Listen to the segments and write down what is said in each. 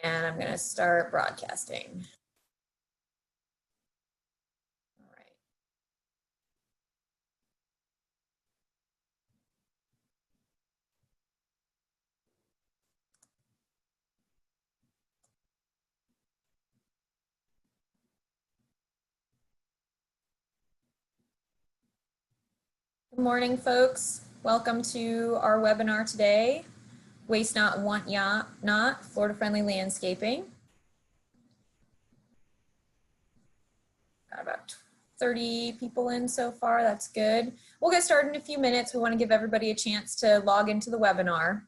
And I'm going to start broadcasting. All right. Good morning, folks. Welcome to our webinar today, Waste Not, Want Not, Florida-Friendly Landscaping. Got about 30 people in so far, that's good. We'll get started in a few minutes. We want to give everybody a chance to log into the webinar.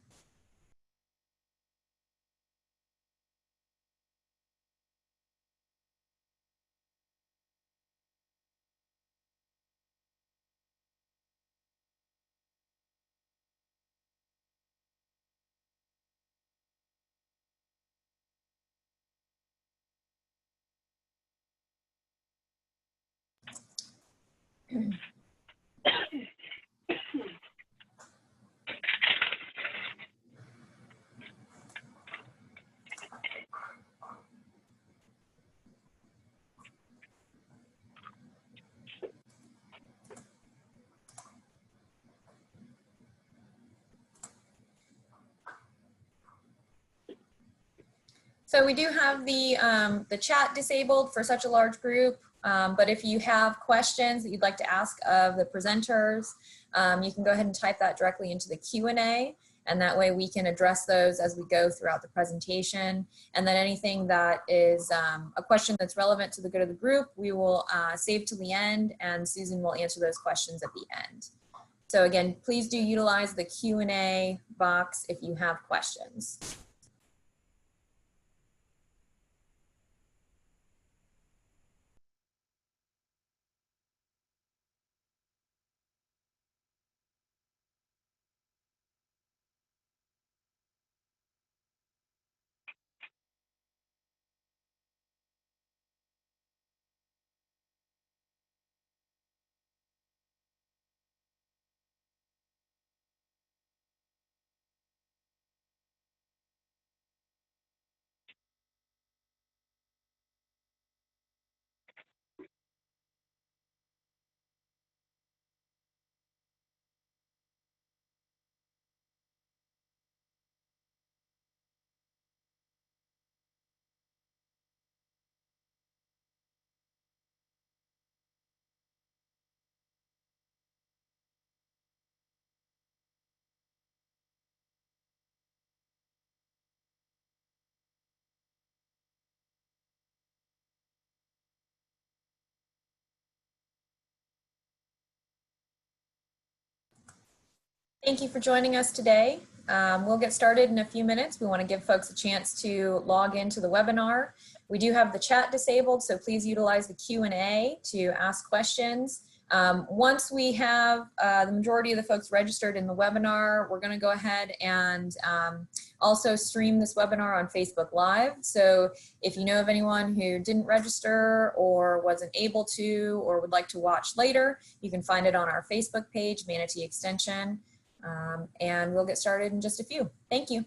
So we do have the chat disabled for such a large group, but if you have questions that you'd like to ask of the presenters, you can go ahead and type that directly into the Q&A, and that way we can address those as we go throughout the presentation. And then anything that is a question that's relevant to the good of the group, we will save to the end, and Susan will answer those questions at the end. So again, please do utilize the Q&A box if you have questions. Thank you for joining us today. We'll get started in a few minutes. We want to give folks a chance to log into the webinar. We do have the chat disabled, so please utilize the Q&A to ask questions. Once we have the majority of the folks registered in the webinar, we're going to go ahead and also stream this webinar on Facebook Live. So if you know of anyone who didn't register or wasn't able to or would like to watch later, you can find it on our Facebook page, Manatee Extension. And we'll get started in just a few. Thank you.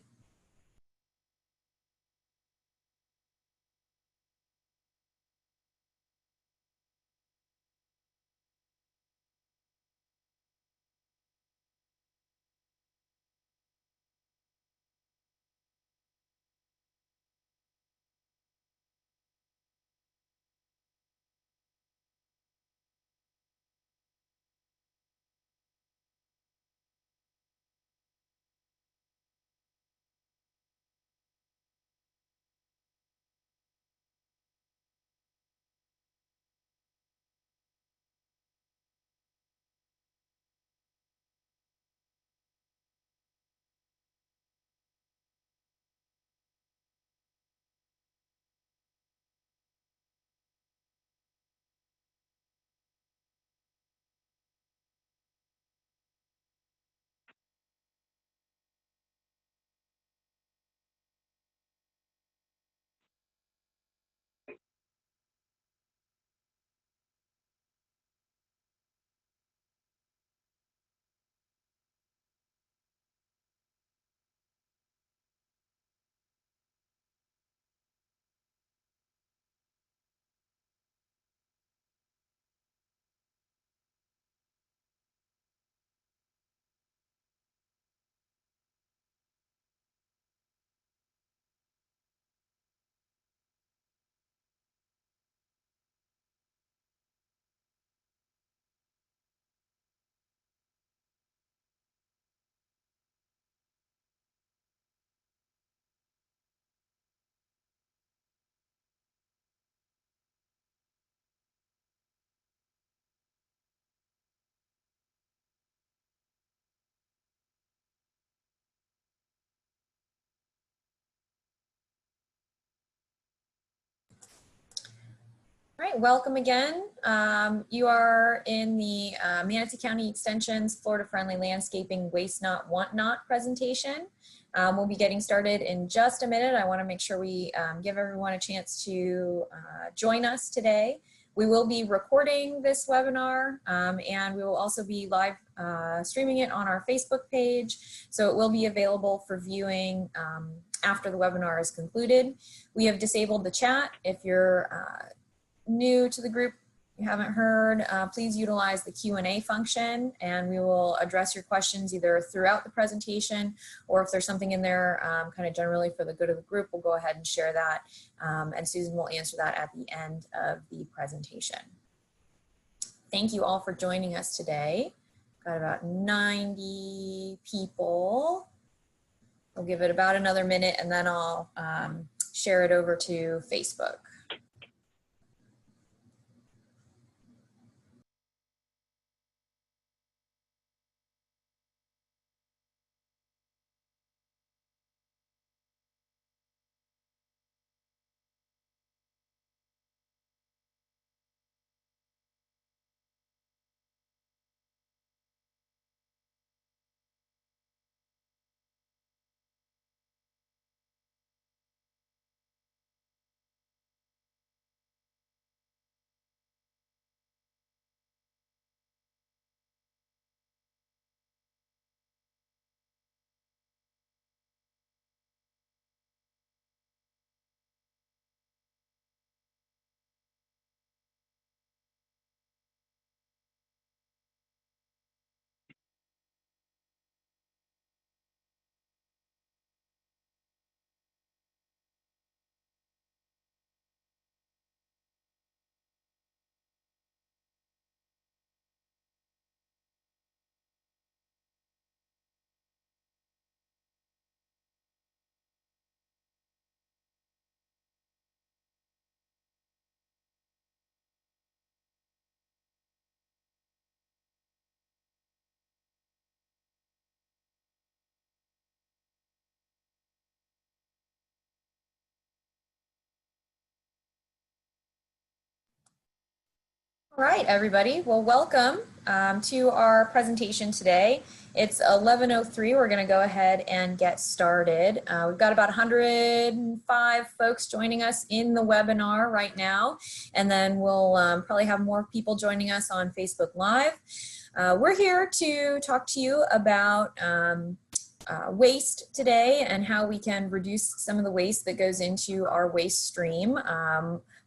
All right, welcome again. You are in the Manatee County Extension's Florida-Friendly Landscaping Waste Not, Want Not presentation. We'll be getting started in just a minute. I want to make sure we give everyone a chance to join us today. We will be recording this webinar and we will also be live streaming it on our Facebook page. So it will be available for viewing after the webinar is concluded. We have disabled the chat. If you're new to the group, you haven't heard, please utilize the Q&A function and we will address your questions either throughout the presentation or if there's something in there kind of generally for the good of the group, we'll go ahead and share that and Susan will answer that at the end of the presentation. Thank you all for joining us today. Got about 90 people. We'll give it about another minute and then I'll share it over to Facebook. All right, everybody. Well, welcome to our presentation today. It's 11:03. We're going to go ahead and get started. We've got about 105 folks joining us in the webinar right now, and then we'll probably have more people joining us on Facebook Live. We're here to talk to you about waste today and how we can reduce some of the waste that goes into our waste stream.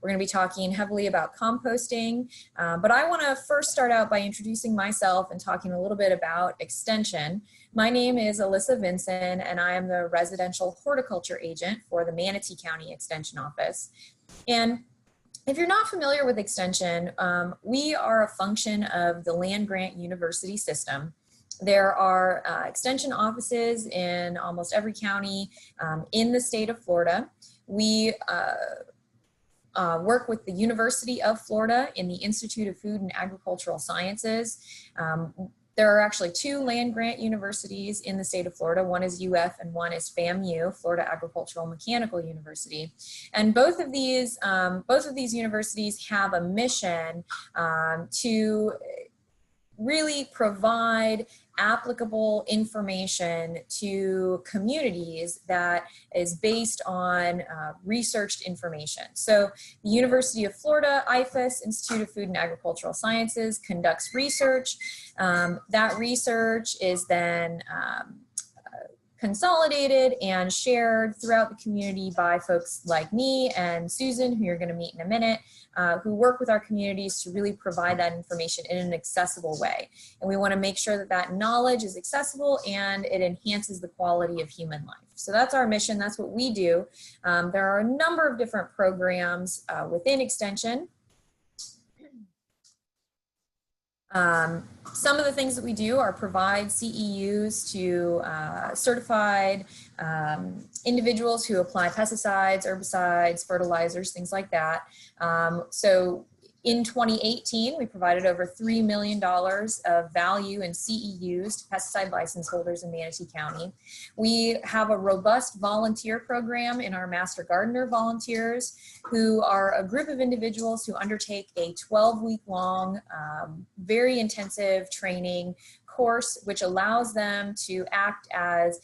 We're going to be talking heavily about composting, but I want to first start out by introducing myself and talking a little bit about extension. My name is Alyssa Vinson and I am the residential horticulture agent for the Manatee County Extension Office. And if you're not familiar with extension, we are a function of the land grant university system. There are extension offices in almost every county in the state of Florida. We work with the University of Florida in the Institute of Food and Agricultural Sciences. There are actually two land grant universities in the state of Florida. One is UF and one is FAMU, Florida Agricultural Mechanical University. And both of these universities have a mission to really provide applicable information to communities that is based on researched information. So the University of Florida, IFAS, Institute of Food and Agricultural Sciences, conducts research. That research is then consolidated and shared throughout the community by folks like me and Susan, who you're going to meet in a minute, who work with our communities to really provide that information in an accessible way. And we want to make sure that that knowledge is accessible and it enhances the quality of human life. So that's our mission. That's what we do. There are a number of different programs within Extension. Some of the things that we do are provide CEUs to certified individuals who apply pesticides, herbicides, fertilizers, things like that. So In 2018, we provided over $3 million of value in CEUs to pesticide license holders in Manatee County. We have a robust volunteer program in our Master Gardener volunteers, who are a group of individuals who undertake a 12-week-long, very intensive training course, which allows them to act as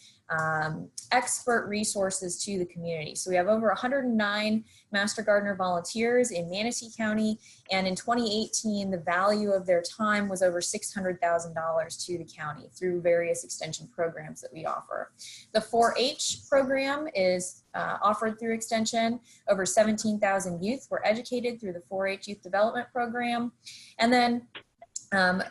expert resources to the community. So we have over 109 Master Gardener volunteers in Manatee County, and in 2018, the value of their time was over $600,000 to the county through various extension programs that we offer. The 4-H program is offered through extension. Over 17,000 youth were educated through the 4-H Youth Development Program. And then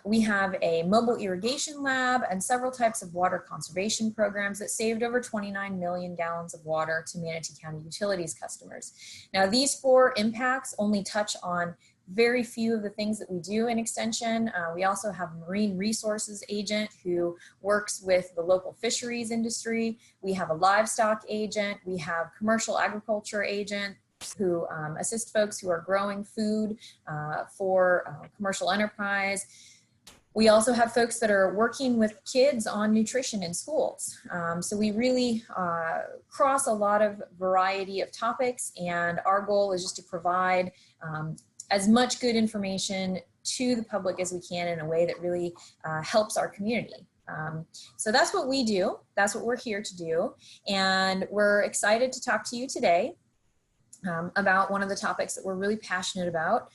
we have a mobile irrigation lab and several types of water conservation programs that saved over 29 million gallons of water to Manatee County Utilities customers. Now, these 4 impacts only touch on very few of the things that we do in extension. We also have a marine resources agent who works with the local fisheries industry. We have a livestock agent. We have commercial agriculture agent who assist folks who are growing food for commercial enterprise. We also have folks that are working with kids on nutrition in schools. So we really cross a lot of variety of topics, and our goal is just to provide as much good information to the public as we can in a way that really helps our community. So that's what we do. That's what we're here to do. And we're excited to talk to you today about one of the topics that we're really passionate about.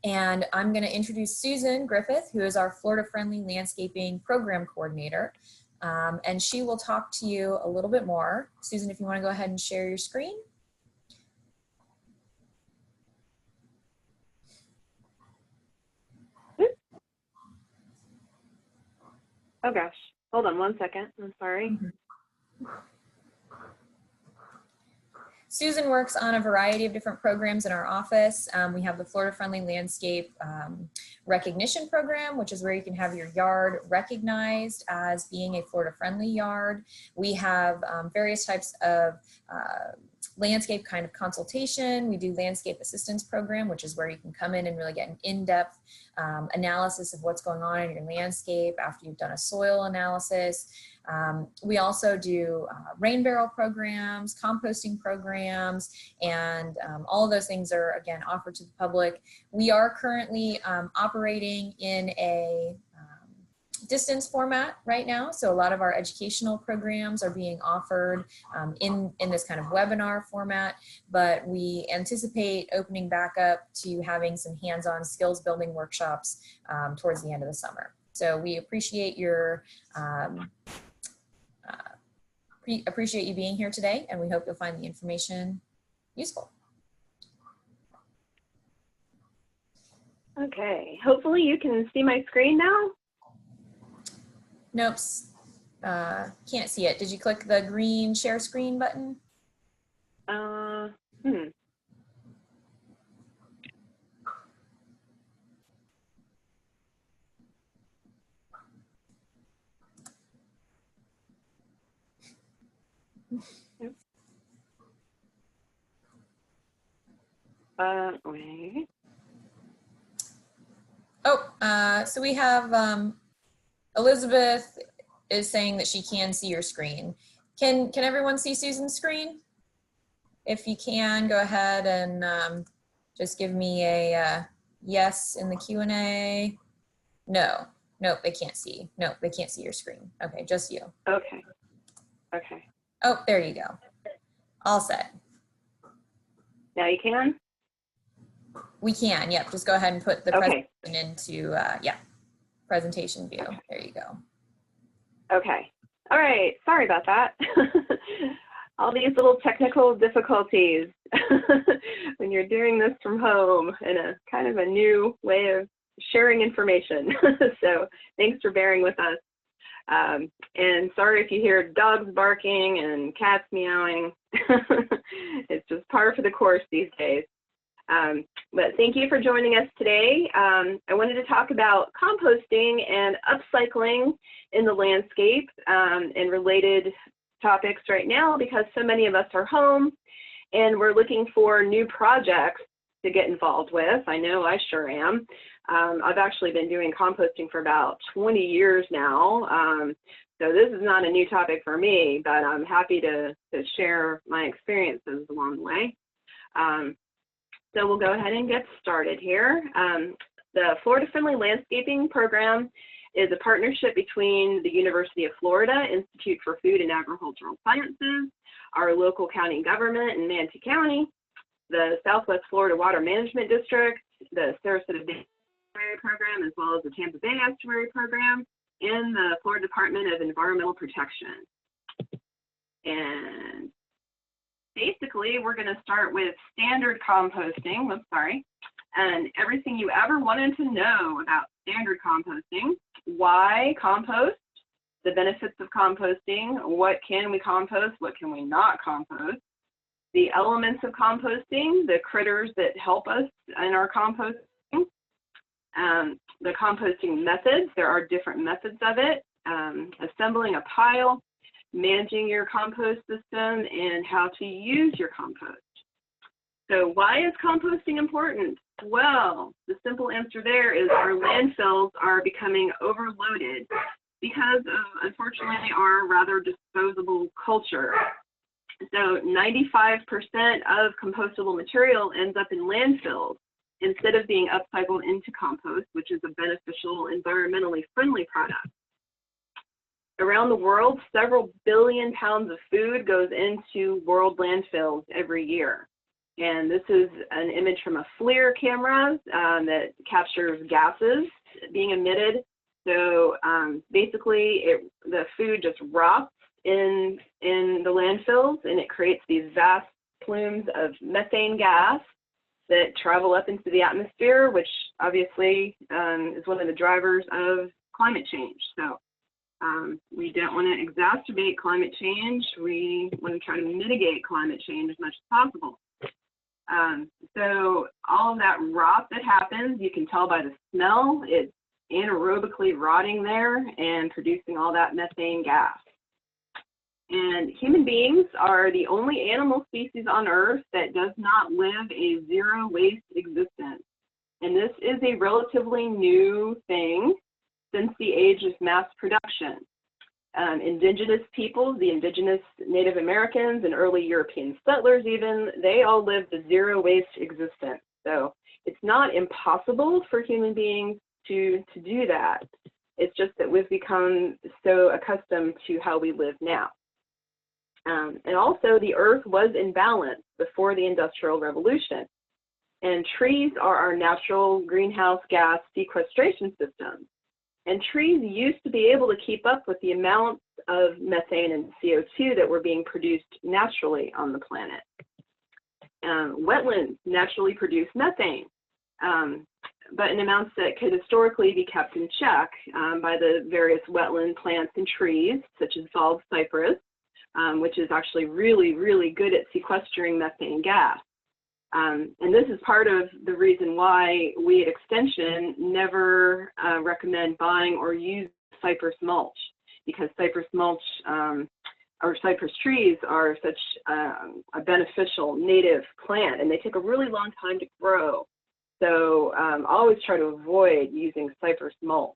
And I'm going to introduce Susan Griffith, who is our Florida Friendly Landscaping Program Coordinator. And she will talk to you a little bit more. Susan, if you want to go ahead and share your screen. Oh gosh, hold on one second, I'm sorry. Susan works on a variety of different programs in our office. We have the Florida Friendly Landscape Recognition Program, which is where you can have your yard recognized as being a Florida friendly yard. We have various types of landscape kind of consultation. We do landscape assistance program, which is where you can come in and really get an in-depth analysis of what's going on in your landscape after you've done a soil analysis. We also do rain barrel programs, composting programs, and all of those things are, again, offered to the public. We are currently operating in a distance format right now. So a lot of our educational programs are being offered in this kind of webinar format, but we anticipate opening back up to having some hands-on skills building workshops towards the end of the summer. So we appreciate your appreciate you being here today, and we hope you'll find the information useful. Okay, hopefully you can see my screen now. Nope, can't see it. Did you click the green share screen button? Wait. Oh, so we have Elizabeth is saying that she can see your screen. Can everyone see Susan's screen? If you can, go ahead and just give me a yes in the Q&A. No, nope, they can't see. Nope, they can't see your screen. Okay, just you. Okay. Okay. Oh, there you go. All set. Now you can? We can, yep. Just go ahead and put the Okay. presentation into, yeah, presentation view. Okay. There you go. Okay. All right. Sorry about that. All these little technical difficulties when you're doing this from home in a kind of a new way of sharing information. So thanks for bearing with us. And sorry if you hear dogs barking and cats meowing. It's just par for the course these days. But thank you for joining us today. I wanted to talk about composting and upcycling in the landscape and related topics right now, because so many of us are home and we're looking for new projects to get involved with. I know I sure am. I've actually been doing composting for about 20 years now. So this is not a new topic for me, but I'm happy to share my experiences along the way. So we'll go ahead and get started here. The Florida Friendly Landscaping Program is a partnership between the University of Florida Institute for Food and Agricultural Sciences, our local county government in Manatee County, the Southwest Florida Water Management District, the Sarasota Bay Estuary Program, as well as the Tampa Bay Estuary Program, and the Florida Department of Environmental Protection. And basically, we're going to start with standard composting. And everything you ever wanted to know about standard composting. Why compost? The benefits of composting. What can we compost? What can we not compost? The elements of composting, the critters that help us in our composting. The composting methods, there are different methods of it. Assembling a pile, managing your compost system, and how to use your compost. So why is composting important? Well, the simple answer there is our landfills are becoming overloaded because of, unfortunately, our rather disposable culture. So 95% of compostable material ends up in landfills instead of being upcycled into compost, which is a beneficial, environmentally friendly product. Around the world, several billion pounds of food goes into world landfills every year. And this is an image from a FLIR camera that captures gases being emitted. So basically, the food just rots in the landfills, and it creates these vast plumes of methane gas that travel up into the atmosphere, which obviously is one of the drivers of climate change. So we don't want to exacerbate climate change. We want to try to mitigate climate change as much as possible. So all of that rot that happens, you can tell by the smell, it's anaerobically rotting there and producing all that methane gas. And human beings are the only animal species on Earth that does not live a zero waste existence. And this is a relatively new thing since the age of mass production. Indigenous peoples, the indigenous Native Americans and early European settlers even, they all lived a zero waste existence. So it's not impossible for human beings to do that. It's just that we've become so accustomed to how we live now. And also the earth was in balance before the Industrial Revolution. And trees are our natural greenhouse gas sequestration system. And trees used to be able to keep up with the amounts of methane and CO2 that were being produced naturally on the planet. Wetlands naturally produce methane, but in amounts that could historically be kept in check by the various wetland plants and trees, such as bald cypress, which is actually really, really good at sequestering methane gas. And this is part of the reason why we at Extension never recommend buying or use cypress mulch, because cypress mulch or cypress trees are such a beneficial native plant, and they take a really long time to grow. So always try to avoid using cypress mulch.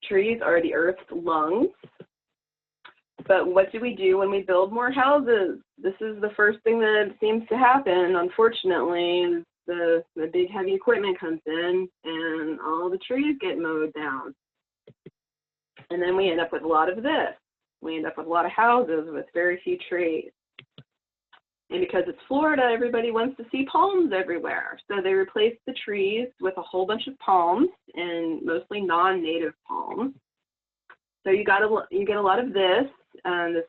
Trees are the earth's lungs. But what do we do when we build more houses? This is the first thing that seems to happen, unfortunately. The big heavy equipment comes in and all the trees get mowed down. And then we end up with a lot of this. We end up with a lot of houses with very few trees. And because it's Florida, everybody wants to see palms everywhere. So they replace the trees with a whole bunch of palms, and mostly non-native palms. So you get a lot of this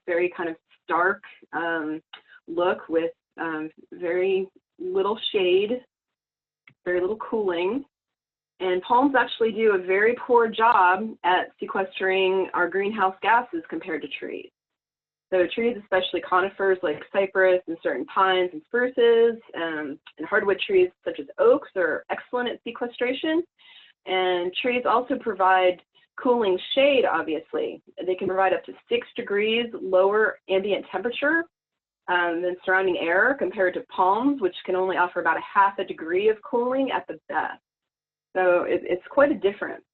very kind of stark look with very little shade, very little cooling. And palms actually do a very poor job at sequestering our greenhouse gases compared to trees. So trees, especially conifers like cypress and certain pines and spruces, and hardwood trees such as oaks are excellent at sequestration. And trees also provide cooling shade, obviously. They can provide up to 6 degrees lower ambient temperature than surrounding air compared to palms, which can only offer about a half a degree of cooling at the best. So it's quite a difference.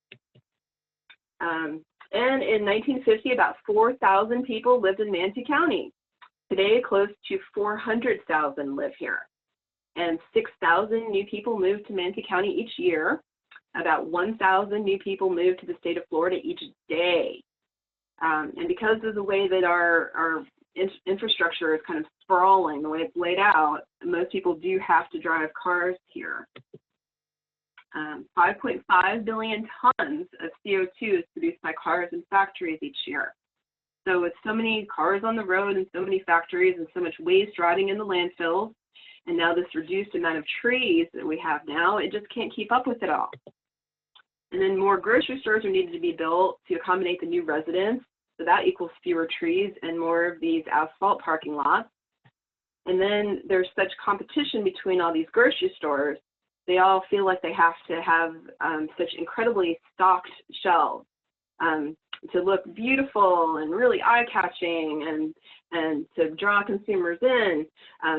And in 1950, about 4,000 people lived in Manatee County. Today, close to 400,000 live here. And 6,000 new people move to Manatee County each year. About 1,000 new people move to the state of Florida each day. And because of the way that our infrastructure is kind of sprawling, the way it's laid out, most people do have to drive cars here. 5.5 billion tons of CO2 is produced by cars and factories each year. So with so many cars on the road and so many factories and so much waste rotting in the landfills, and now this reduced amount of trees that we have now, it just can't keep up with it all. And then more grocery stores are needed to be built to accommodate the new residents. So that equals fewer trees and more of these asphalt parking lots. And then there's such competition between all these grocery stores. They all feel like they have to have such incredibly stocked shelves to look beautiful and really eye-catching and to draw consumers in.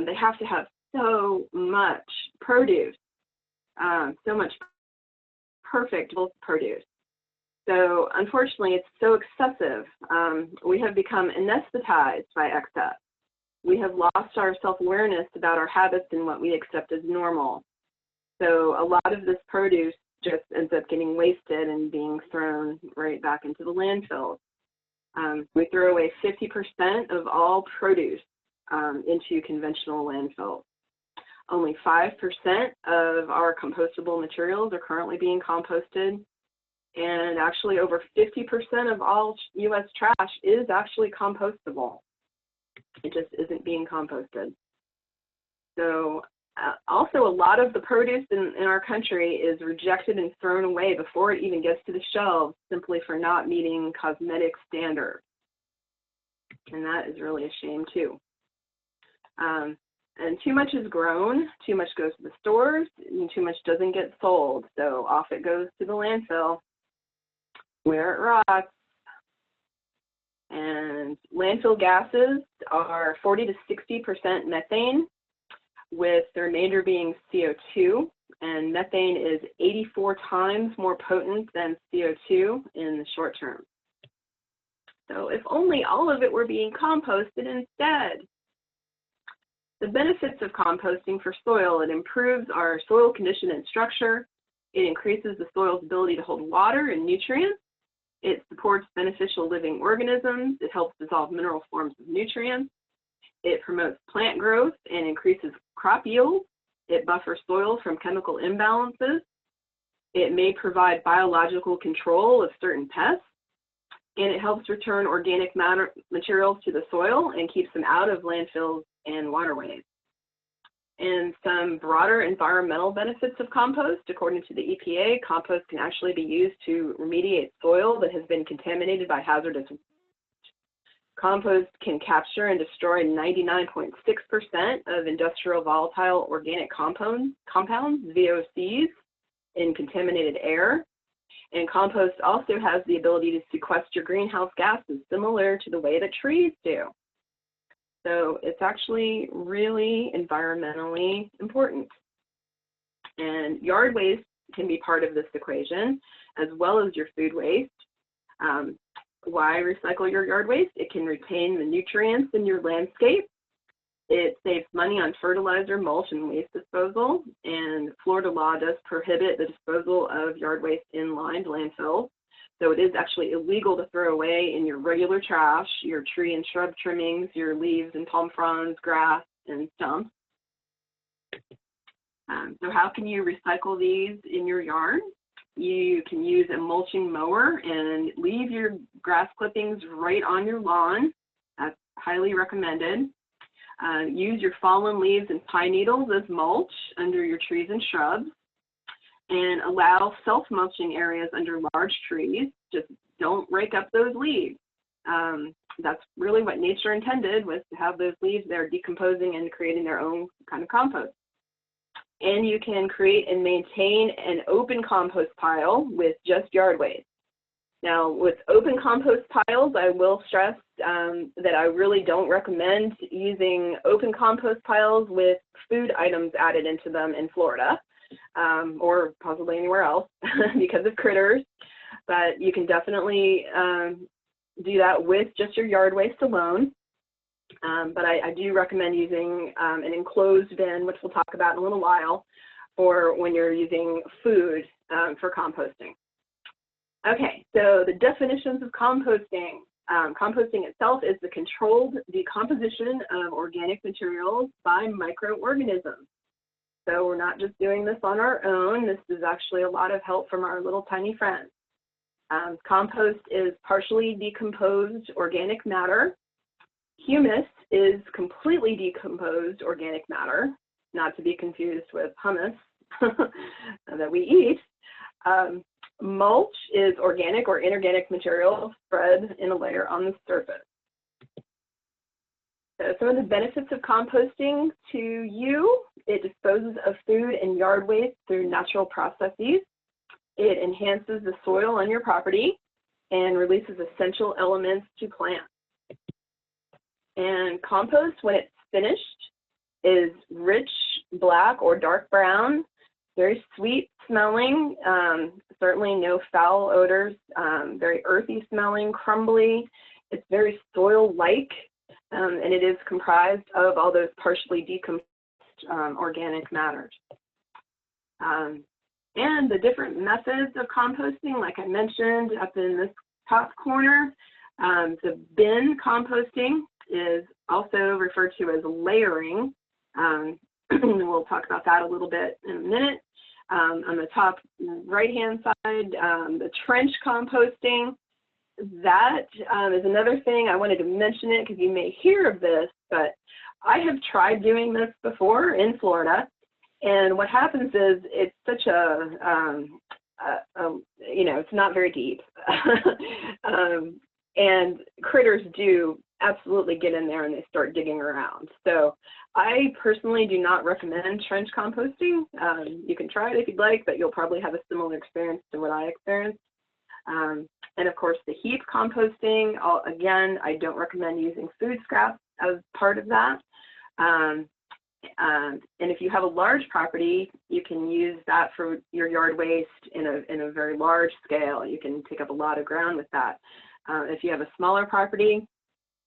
They have to have so much produce, so much perfect produce. So unfortunately, it's so excessive. We have become anesthetized by excess. We have lost our self-awareness about our habits and what we accept as normal. So a lot of this produce just ends up getting wasted and being thrown right back into the landfill. We throw away 50% of all produce into conventional landfills. Only 5% of our compostable materials are currently being composted. And actually over 50% of all U.S. trash is actually compostable. It just isn't being composted. So also a lot of the produce in our country is rejected and thrown away before it even gets to the shelves simply for not meeting cosmetic standards. And that is really a shame too. And too much is grown, too much goes to the stores, and too much doesn't get sold. So off it goes to the landfill where it rots. And landfill gases are 40 to 60% methane, with the remainder being CO2. And methane is 84 times more potent than CO2 in the short term. So if only all of it were being composted instead. The benefits of composting for soil: it improves our soil condition and structure. It increases the soil's ability to hold water and nutrients. It supports beneficial living organisms. It helps dissolve mineral forms of nutrients. It promotes plant growth and increases crop yield. It buffers soil from chemical imbalances. It may provide biological control of certain pests. And it helps return organic materials to the soil and keeps them out of landfills and waterways. And some broader environmental benefits of compost: according to the EPA, compost can actually be used to remediate soil that has been contaminated by hazardous waste. Compost can capture and destroy 99.6% of industrial volatile organic compounds, VOCs, in contaminated air. And compost also has the ability to sequester greenhouse gases, similar to the way that trees do. So it's actually really environmentally important. And yard waste can be part of this equation, as well as your food waste. Why recycle your yard waste? It can retain the nutrients in your landscape. It saves money on fertilizer, mulch, and waste disposal. And Florida law does prohibit the disposal of yard waste in lined landfills. So it is actually illegal to throw away in your regular trash, your tree and shrub trimmings, your leaves and palm fronds, grass, and stumps. So how can you recycle these in your yard? You can use a mulching mower and leave your grass clippings right on your lawn. That's highly recommended. Use your fallen leaves and pine needles as mulch under your trees and shrubs. And allow self-mulching areas under large trees. Just don't rake up those leaves. That's really what nature intended, was to have those leaves there decomposing and creating their own kind of compost. And you can create and maintain an open compost pile with just yard waste. Now, with open compost piles, I will stress that I really don't recommend using open compost piles with food items added into them in Florida, or possibly anywhere else because of critters. But you can definitely do that with just your yard waste alone. But I do recommend using an enclosed bin, which we'll talk about in a little while, for when you're using food for composting. Okay, so the definitions of composting. Composting itself is the controlled decomposition of organic materials by microorganisms. So we're not just doing this on our own. This is actually a lot of help from our little tiny friends. Compost is partially decomposed organic matter. Humus is completely decomposed organic matter, not to be confused with hummus that we eat. Mulch is organic or inorganic material spread in a layer on the surface. So some of the benefits of composting to you: it disposes of food and yard waste through natural processes. It enhances the soil on your property and releases essential elements to plants. And compost, when it's finished, is rich black or dark brown, very sweet smelling, certainly no foul odors, very earthy smelling, crumbly. It's very soil-like, and it is comprised of all those partially decomposed organic matters. And the different methods of composting, like I mentioned up in this top corner, the bin composting is also referred to as layering. We'll talk about that a little bit in a minute. On the top right-hand side, the trench composting, that is another thing. I wanted to mention it because you may hear of this, but I have tried doing this before in Florida. And what happens is it's such it's not very deep. And critters do absolutely get in there and they start digging around. So I personally do not recommend trench composting. You can try it if you'd like, but you'll probably have a similar experience to what I experienced. And of course, the heap composting, again, I don't recommend using food scraps as part of that. And if you have a large property, you can use that for your yard waste in a very large scale. You can take up a lot of ground with that. If you have a smaller property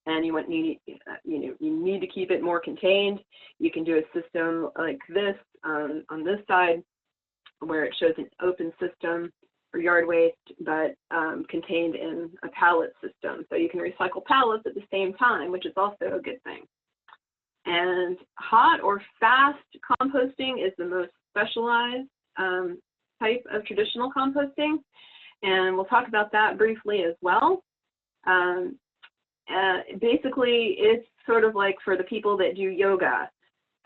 and you need to keep it more contained, you can do a system like this on this side, where it shows an open system for yard waste, but contained in a pallet system. So you can recycle pallets at the same time, which is also a good thing. And hot or fast composting is the most specialized type of traditional composting. And we'll talk about that briefly as well. Basically, it's sort of like for the people that do yoga.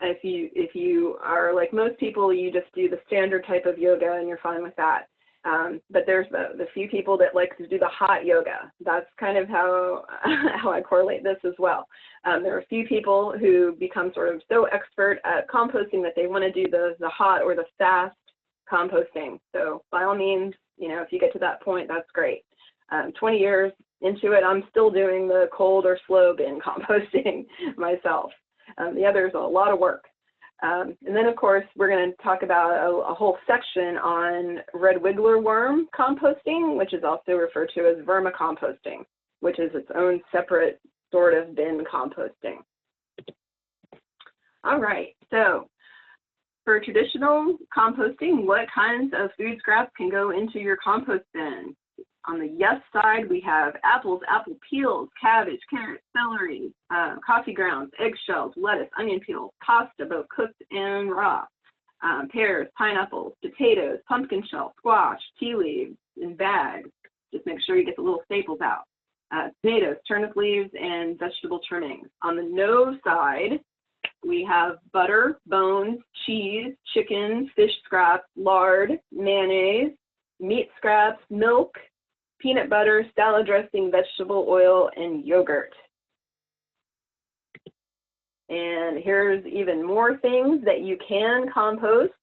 If you are like most people, you just do the standard type of yoga and you're fine with that. But there's the few people that like to do the hot yoga. That's kind of how I correlate this as well. There are a few people who become sort of so expert at composting that they want to do the hot or the fast composting. So by all means, if you get to that point, that's great. 20 years into it, I'm still doing the cold or slow bin composting myself. The other is a lot of work. And then, of course, we're going to talk about a whole section on red wiggler worm composting, which is also referred to as vermicomposting, which is its own separate sort of bin composting. All right, so for traditional composting, what kinds of food scraps can go into your compost bin? On the yes side, we have apples, apple peels, cabbage, carrots, celery, coffee grounds, eggshells, lettuce, onion peels, pasta, both cooked and raw, pears, pineapples, potatoes, pumpkin shell, squash, tea leaves in bags. Just make sure you get the little staples out. Tomatoes, turnip leaves, and vegetable trimmings. On the no side, we have butter, bones, cheese, chicken, fish scraps, lard, mayonnaise, meat scraps, milk, peanut butter, salad dressing, vegetable oil, and yogurt. And here's even more things that you can compost.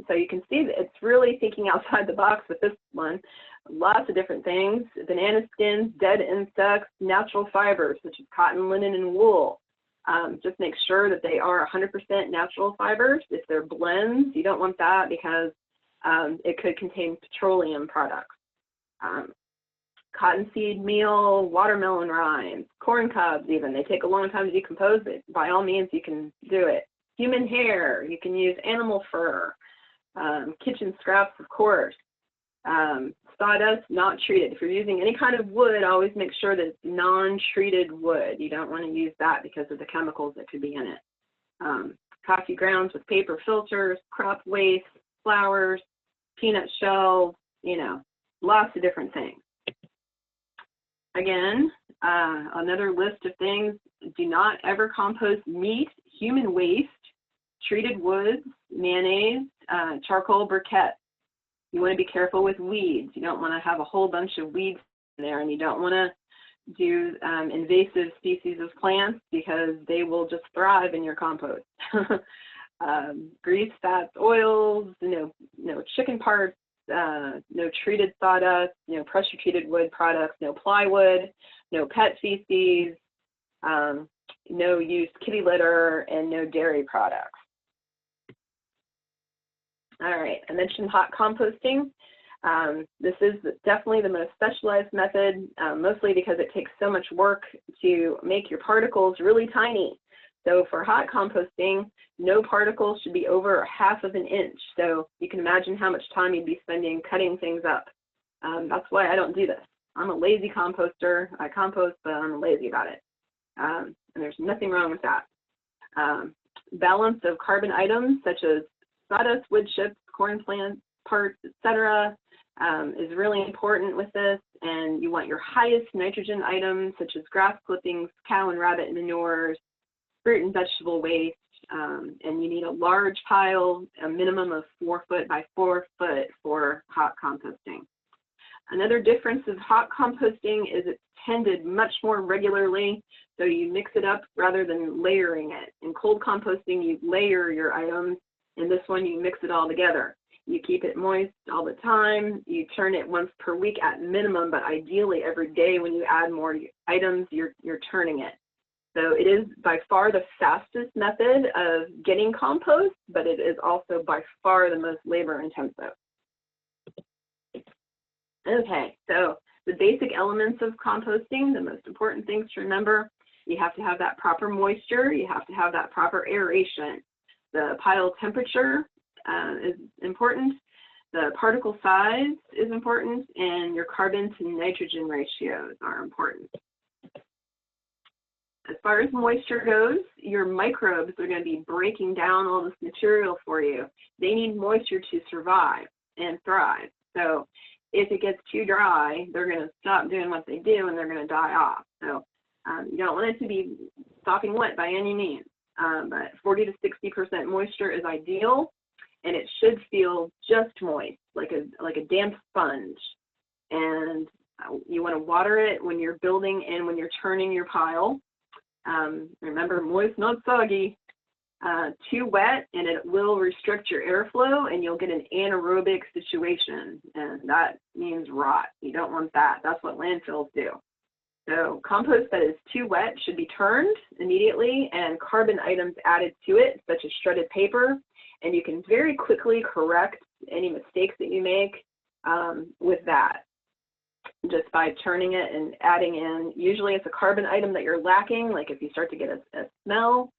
So you can see that it's really thinking outside the box with this one. Lots of different things: banana skins, dead insects, natural fibers such as cotton, linen, and wool. Just make sure that they are 100% natural fibers. If they're blends, you don't want that because it could contain petroleum products. Cottonseed meal, watermelon rinds, corn cobs even. They take a long time to decompose, but by all means you can do it. Human hair, you can use animal fur, kitchen scraps, of course. Sawdust, not treated. If you're using any kind of wood, always make sure that it's non-treated wood. You don't want to use that because of the chemicals that could be in it. Coffee grounds with paper filters, crop waste, flowers, peanut shells, you know, lots of different things. Again, another list of things: do not ever compost meat, human waste, treated woods, mayonnaise, charcoal briquettes. You want to be careful with weeds. You don't want to have a whole bunch of weeds in there, and you don't want to do invasive species of plants because they will just thrive in your compost. Grease, fats, oils, no chicken parts, no treated sawdust, no pressure treated wood products, no plywood, no pet feces, no used kitty litter, and no dairy products. All right, I mentioned hot composting. This is definitely the most specialized method, mostly because it takes so much work to make your particles really tiny. So for hot composting, no particles should be over 1/2 inch. So you can imagine how much time you'd be spending cutting things up. That's why I don't do this. I'm a lazy composter. I compost, but I'm lazy about it. And there's nothing wrong with that. Balance of carbon items such as sawdust, wood chips, corn plant parts, etc. Is really important with this. And you want your highest nitrogen items such as grass clippings, cow and rabbit manures, fruit and vegetable waste, and you need a large pile, a minimum of 4 foot by 4 foot for hot composting. Another difference of hot composting is it's tended much more regularly, so you mix it up rather than layering it. In cold composting, you layer your items. In this one, you mix it all together. You keep it moist all the time. You turn it once per week at minimum, but ideally every day when you add more items, you're turning it. So it is by far the fastest method of getting compost, but it is also by far the most labor intensive. Okay, so the basic elements of composting, the most important things to remember: you have to have that proper moisture, you have to have that proper aeration. The pile temperature is important, the particle size is important, and your carbon to nitrogen ratios are important. As far as moisture goes, your microbes are going to be breaking down all this material for you. They need moisture to survive and thrive. So if it gets too dry, they're going to stop doing what they do and they're going to die off. So you don't want it to be sopping wet by any means, but 40 to 60% moisture is ideal, and it should feel just moist, like a damp sponge. And you want to water it when you're building and when you're turning your pile. Remember, moist, not soggy. Too wet and it will restrict your airflow and you'll get an anaerobic situation, and that means rot. You don't want that. That's what landfills do. So compost that is too wet should be turned immediately and carbon items added to it, such as shredded paper, and you can very quickly correct any mistakes that you make with that, just by turning it and adding in. Usually it's a carbon item that you're lacking, like if you start to get a smell,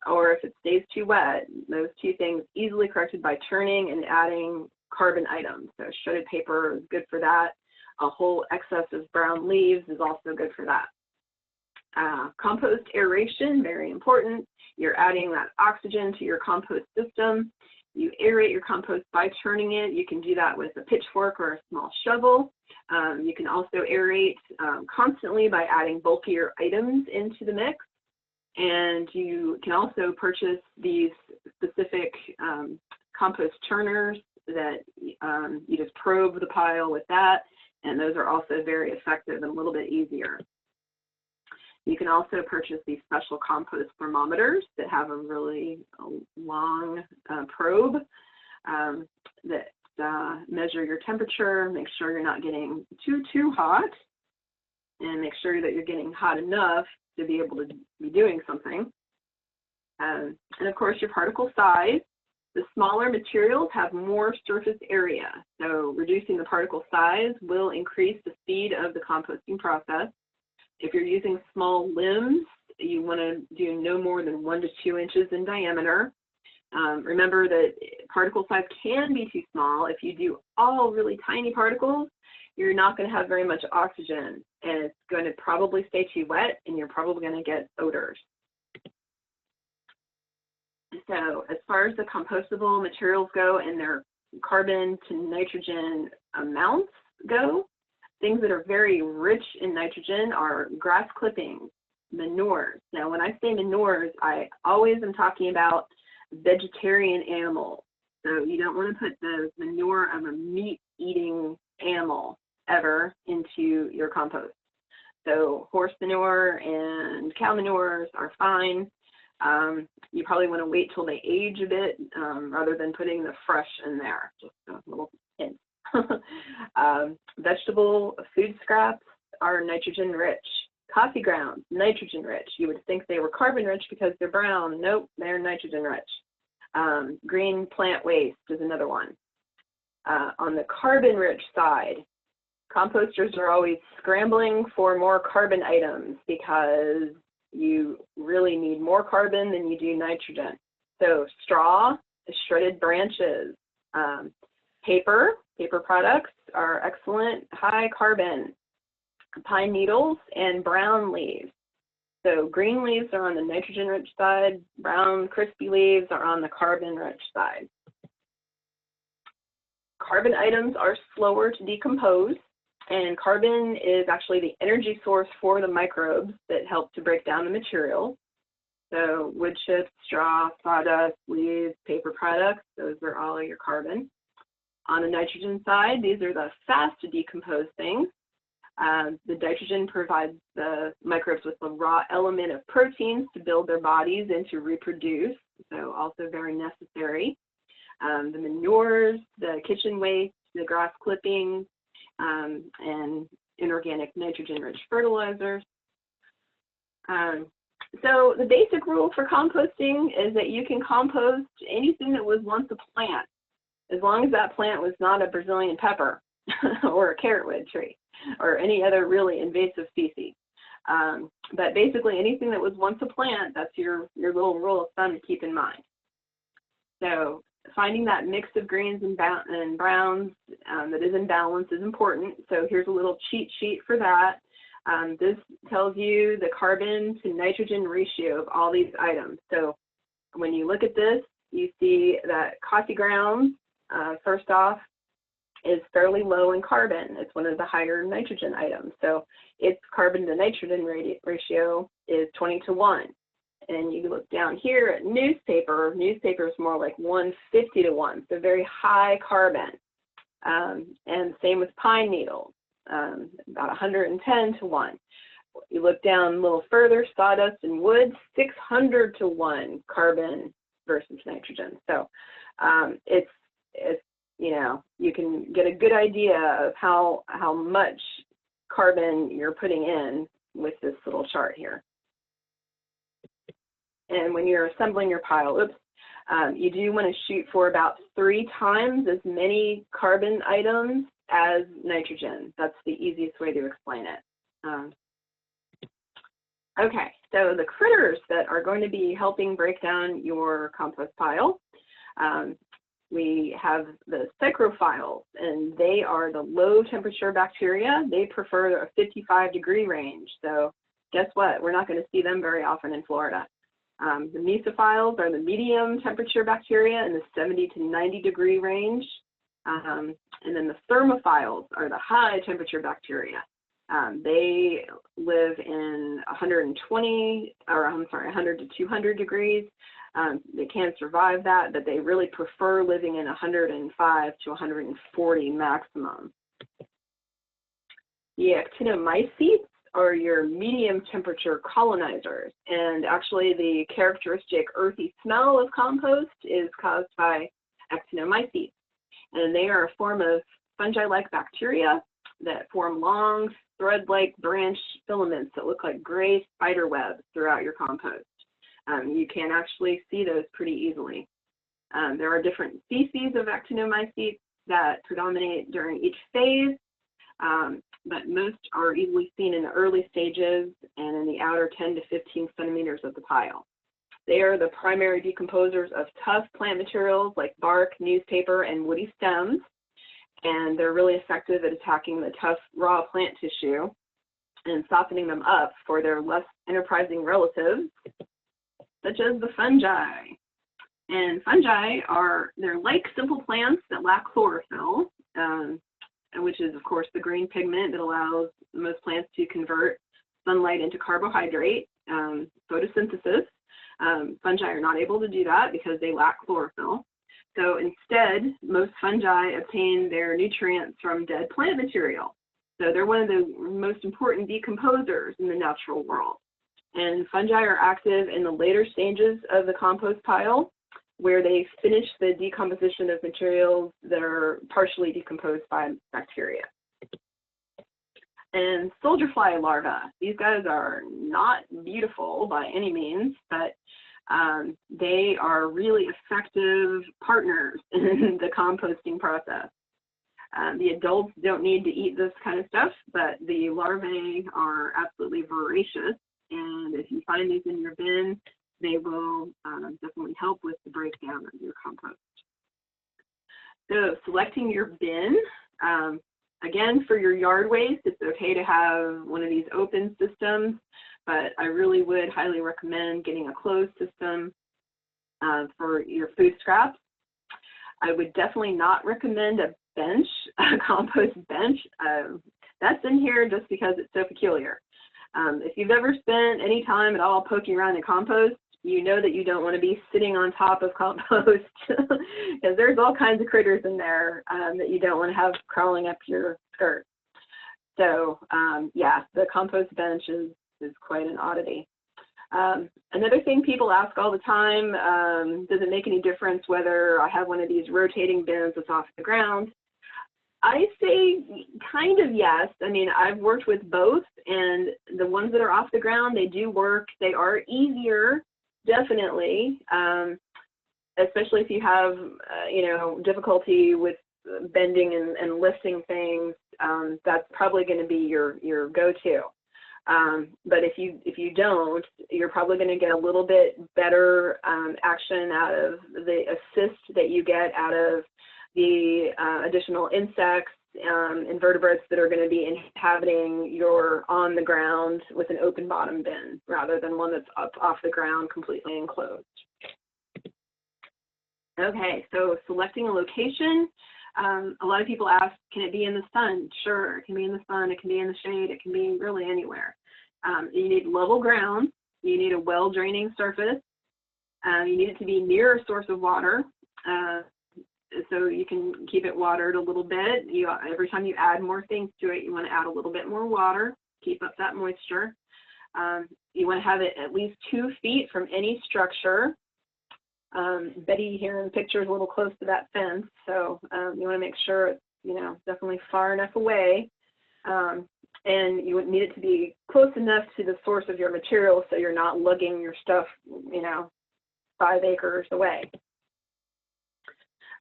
or if it stays too wet. Those two things easily corrected by turning and adding carbon items. So shredded paper is good for that. A whole excess of brown leaves is also good for that. Compost aeration, very important. You're adding that oxygen to your compost system. You aerate your compost by turning it. You can do that with a pitchfork or a small shovel. You can also aerate constantly by adding bulkier items into the mix. And you can also purchase these specific compost turners that you just probe the pile with that, and those are also very effective and a little bit easier. You can also purchase these special compost thermometers that have a really long probe that measure your temperature, make sure you're not getting too hot, and make sure that you're getting hot enough to be able to be doing something. And of course, your particle size. The smaller materials have more surface area, so reducing the particle size will increase the speed of the composting process. If you're using small limbs, you want to do no more than 1 to 2 inches in diameter. Remember that particle size can be too small. If you do all really tiny particles, you're not going to have very much oxygen, and it's going to probably stay too wet, and you're probably going to get odors. So as far as the compostable materials go and their carbon to nitrogen amounts go, things that are very rich in nitrogen are grass clippings, manures. Now, when I say manures, I always am talking about vegetarian animals. So you don't want to put the manure of a meat-eating animal ever into your compost. So horse manure and cow manures are fine. You probably want to wait till they age a bit rather than putting the fresh in there. Just a little hint. Vegetable food scraps are nitrogen rich. Coffee grounds, nitrogen rich. You would think they were carbon rich because they're brown. Nope, they're nitrogen rich. Green plant waste is another one. On the carbon rich side, composters are always scrambling for more carbon items because you really need more carbon than you do nitrogen. So straw, shredded branches, paper products are excellent, high carbon. Pine needles and brown leaves. So green leaves are on the nitrogen rich side, brown crispy leaves are on the carbon rich side. Carbon items are slower to decompose, and carbon is actually the energy source for the microbes that help to break down the material. So wood chips, straw, sawdust, leaves, paper products, those are all your carbon. On the nitrogen side, these are the fast to decompose things. The nitrogen provides the microbes with the raw element of proteins to build their bodies and to reproduce, so also very necessary. The manures, the kitchen waste, the grass clippings, and inorganic nitrogen-rich fertilizers. So the basic rule for composting is that you can compost anything that was once a plant, as long as that plant was not a Brazilian pepper or a carrotwood tree or any other really invasive species. But basically anything that was once a plant, that's your little rule of thumb to keep in mind. So finding that mix of greens and browns that is in balance is important. So here's a little cheat sheet for that. This tells you the carbon to nitrogen ratio of all these items. So when you look at this, you see that coffee grounds, first off, is fairly low in carbon. It's one of the higher nitrogen items. So its carbon to nitrogen ratio is 20:1. And you look down here at newspaper is more like 150:1, so very high carbon. And same with pine needles, about 110:1. You look down a little further, sawdust and wood, 600:1 carbon versus nitrogen. So it's you know, you can get a good idea of how much carbon you're putting in with this little chart here. And when you're assembling your pile, you do want to shoot for about 3 times as many carbon items as nitrogen. That's the easiest way to explain it. Okay, so the critters that are going to be helping break down your compost pile, we have the psychrophiles, and they are the low temperature bacteria. They prefer a 55-degree range. So guess what? We're not going to see them very often in Florida. The mesophiles are the medium temperature bacteria in the 70 to 90-degree range. And then the thermophiles are the high temperature bacteria. They live in 100 to 200 degrees. They can survive that, but they really prefer living in 105 to 140 maximum. The actinomycetes are your medium temperature colonizers. And actually the characteristic earthy smell of compost is caused by actinomycetes. And they are a form of fungi-like bacteria that form long thread-like branch filaments that look like gray spider webs throughout your compost. You can actually see those pretty easily. There are different species of actinomycetes that predominate during each phase, but most are easily seen in the early stages and in the outer 10 to 15 centimeters of the pile. They are the primary decomposers of tough plant materials like bark, newspaper, and woody stems, and they're really effective at attacking the tough raw plant tissue and softening them up for their less enterprising relatives, such as the fungi. And fungi they're like simple plants that lack chlorophyll, which is, of course, the green pigment that allows most plants to convert sunlight into carbohydrate, photosynthesis. Fungi are not able to do that because they lack chlorophyll. So instead, most fungi obtain their nutrients from dead plant material. So they're one of the most important decomposers in the natural world. And fungi are active in the later stages of the compost pile, where they finish the decomposition of materials that are partially decomposed by bacteria. And soldier fly larvae, these guys are not beautiful by any means, but they are really effective partners in the composting process. The adults don't need to eat this kind of stuff, but the larvae are absolutely voracious. And if you find these in your bin, they will definitely help with the breakdown of your compost. So selecting your bin, again, for your yard waste, it's okay to have one of these open systems, but I really would highly recommend getting a closed system for your food scraps. I would definitely not recommend a bench, a compost bench. That's in here just because it's so peculiar. If you've ever spent any time at all poking around in compost, you know that you don't want to be sitting on top of compost because there's all kinds of critters in there that you don't want to have crawling up your skirt. So yeah, the compost bench is quite an oddity. Another thing people ask all the time, does it make any difference whether I have one of these rotating bins that's off the ground? I say kind of yes. I mean, I've worked with both, and the ones that are off the ground, they do work. They are easier, definitely, especially if you have, you know, difficulty with bending and lifting things. That's probably going to be your go-to. But if you don't, you're probably going to get a little bit better action out of the assist that you get out of the additional insects, invertebrates that are going to be inhabiting your on the ground with an open bottom bin rather than one that's up off the ground completely enclosed. Okay, so selecting a location. A lot of people ask, can it be in the sun? Sure, it can be in the sun, it can be in the shade, it can be really anywhere. You need level ground, you need a well-draining surface, you need it to be near a source of water, so you can keep it watered a little bit. Every time you add more things to it, you want to add a little bit more water, keep up that moisture. You want to have it at least 2 feet from any structure. Betty here in the picture is a little close to that fence, so you want to make sure it's, you know, definitely far enough away. And you would need it to be close enough to the source of your material so you're not lugging your stuff, you know, 5 acres away.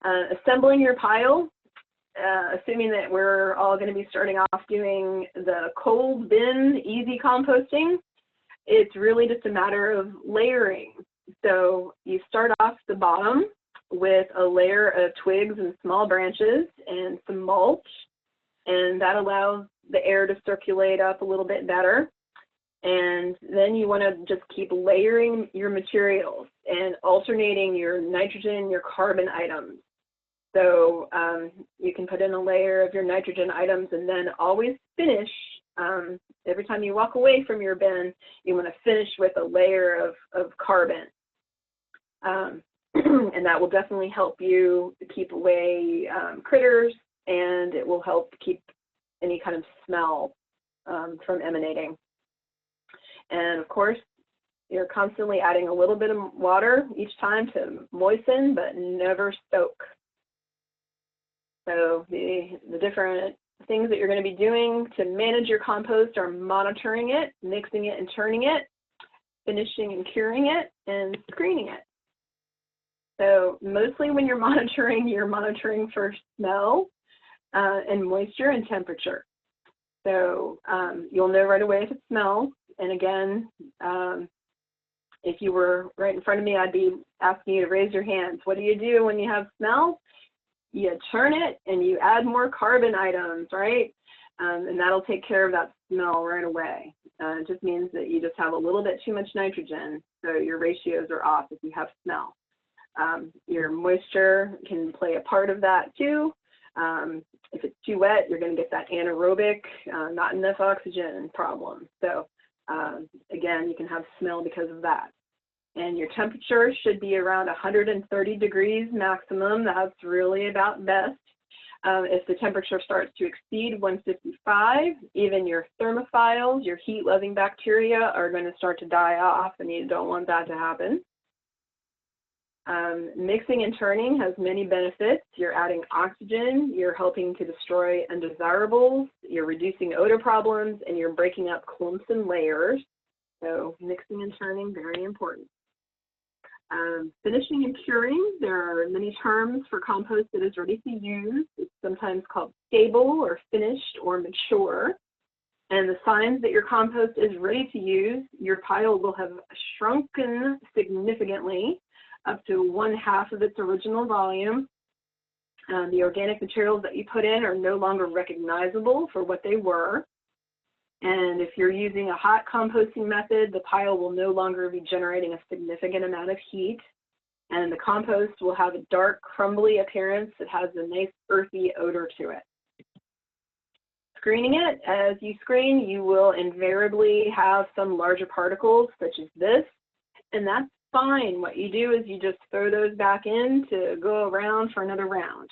Assembling your pile, assuming that we're all going to be starting off doing the cold bin easy composting, it's really just a matter of layering. So you start off the bottom with a layer of twigs and small branches and some mulch, and that allows the air to circulate up a little bit better. And then you want to just keep layering your materials and alternating your nitrogen and your carbon items. So you can put in a layer of your nitrogen items and then always finish. Every time you walk away from your bin, you want to finish with a layer of carbon. And that will definitely help you keep away critters, and it will help keep any kind of smell from emanating. And of course, you're constantly adding a little bit of water each time to moisten, but never soak. So the different things that you're going to be doing to manage your compost are monitoring it, mixing it and turning it, finishing and curing it, and screening it. So mostly when you're monitoring for smell and moisture and temperature. So you'll know right away if it smells. And again, if you were right in front of me, I'd be asking you to raise your hands. What do you do when you have smell? You turn it and you add more carbon items, right? And that'll take care of that smell right away. It just means that you just have a little bit too much nitrogen, so your ratios are off if you have smell. Your moisture can play a part of that too. If it's too wet, you're going to get that anaerobic, not enough oxygen problem. So again, you can have smell because of that. And your temperature should be around 130 degrees maximum. That's really about best. If the temperature starts to exceed 155, even your thermophiles, your heat-loving bacteria, are going to start to die off, and you don't want that to happen. Mixing and turning has many benefits. You're adding oxygen, you're helping to destroy undesirables, you're reducing odor problems, and you're breaking up clumps and layers. So mixing and turning, very important. Finishing and curing, there are many terms for compost that is ready to use. It's sometimes called stable or finished or mature. And the signs that your compost is ready to use, your pile will have shrunken significantly, up to 1/2 of its original volume. The organic materials that you put in are no longer recognizable for what they were. And if you're using a hot composting method, the pile will no longer be generating a significant amount of heat. And the compost will have a dark, crumbly appearance that has a nice earthy odor to it. Screening it, as you screen, you will invariably have some larger particles such as this, and that's fine. What you do is you just throw those back in to go around for another round.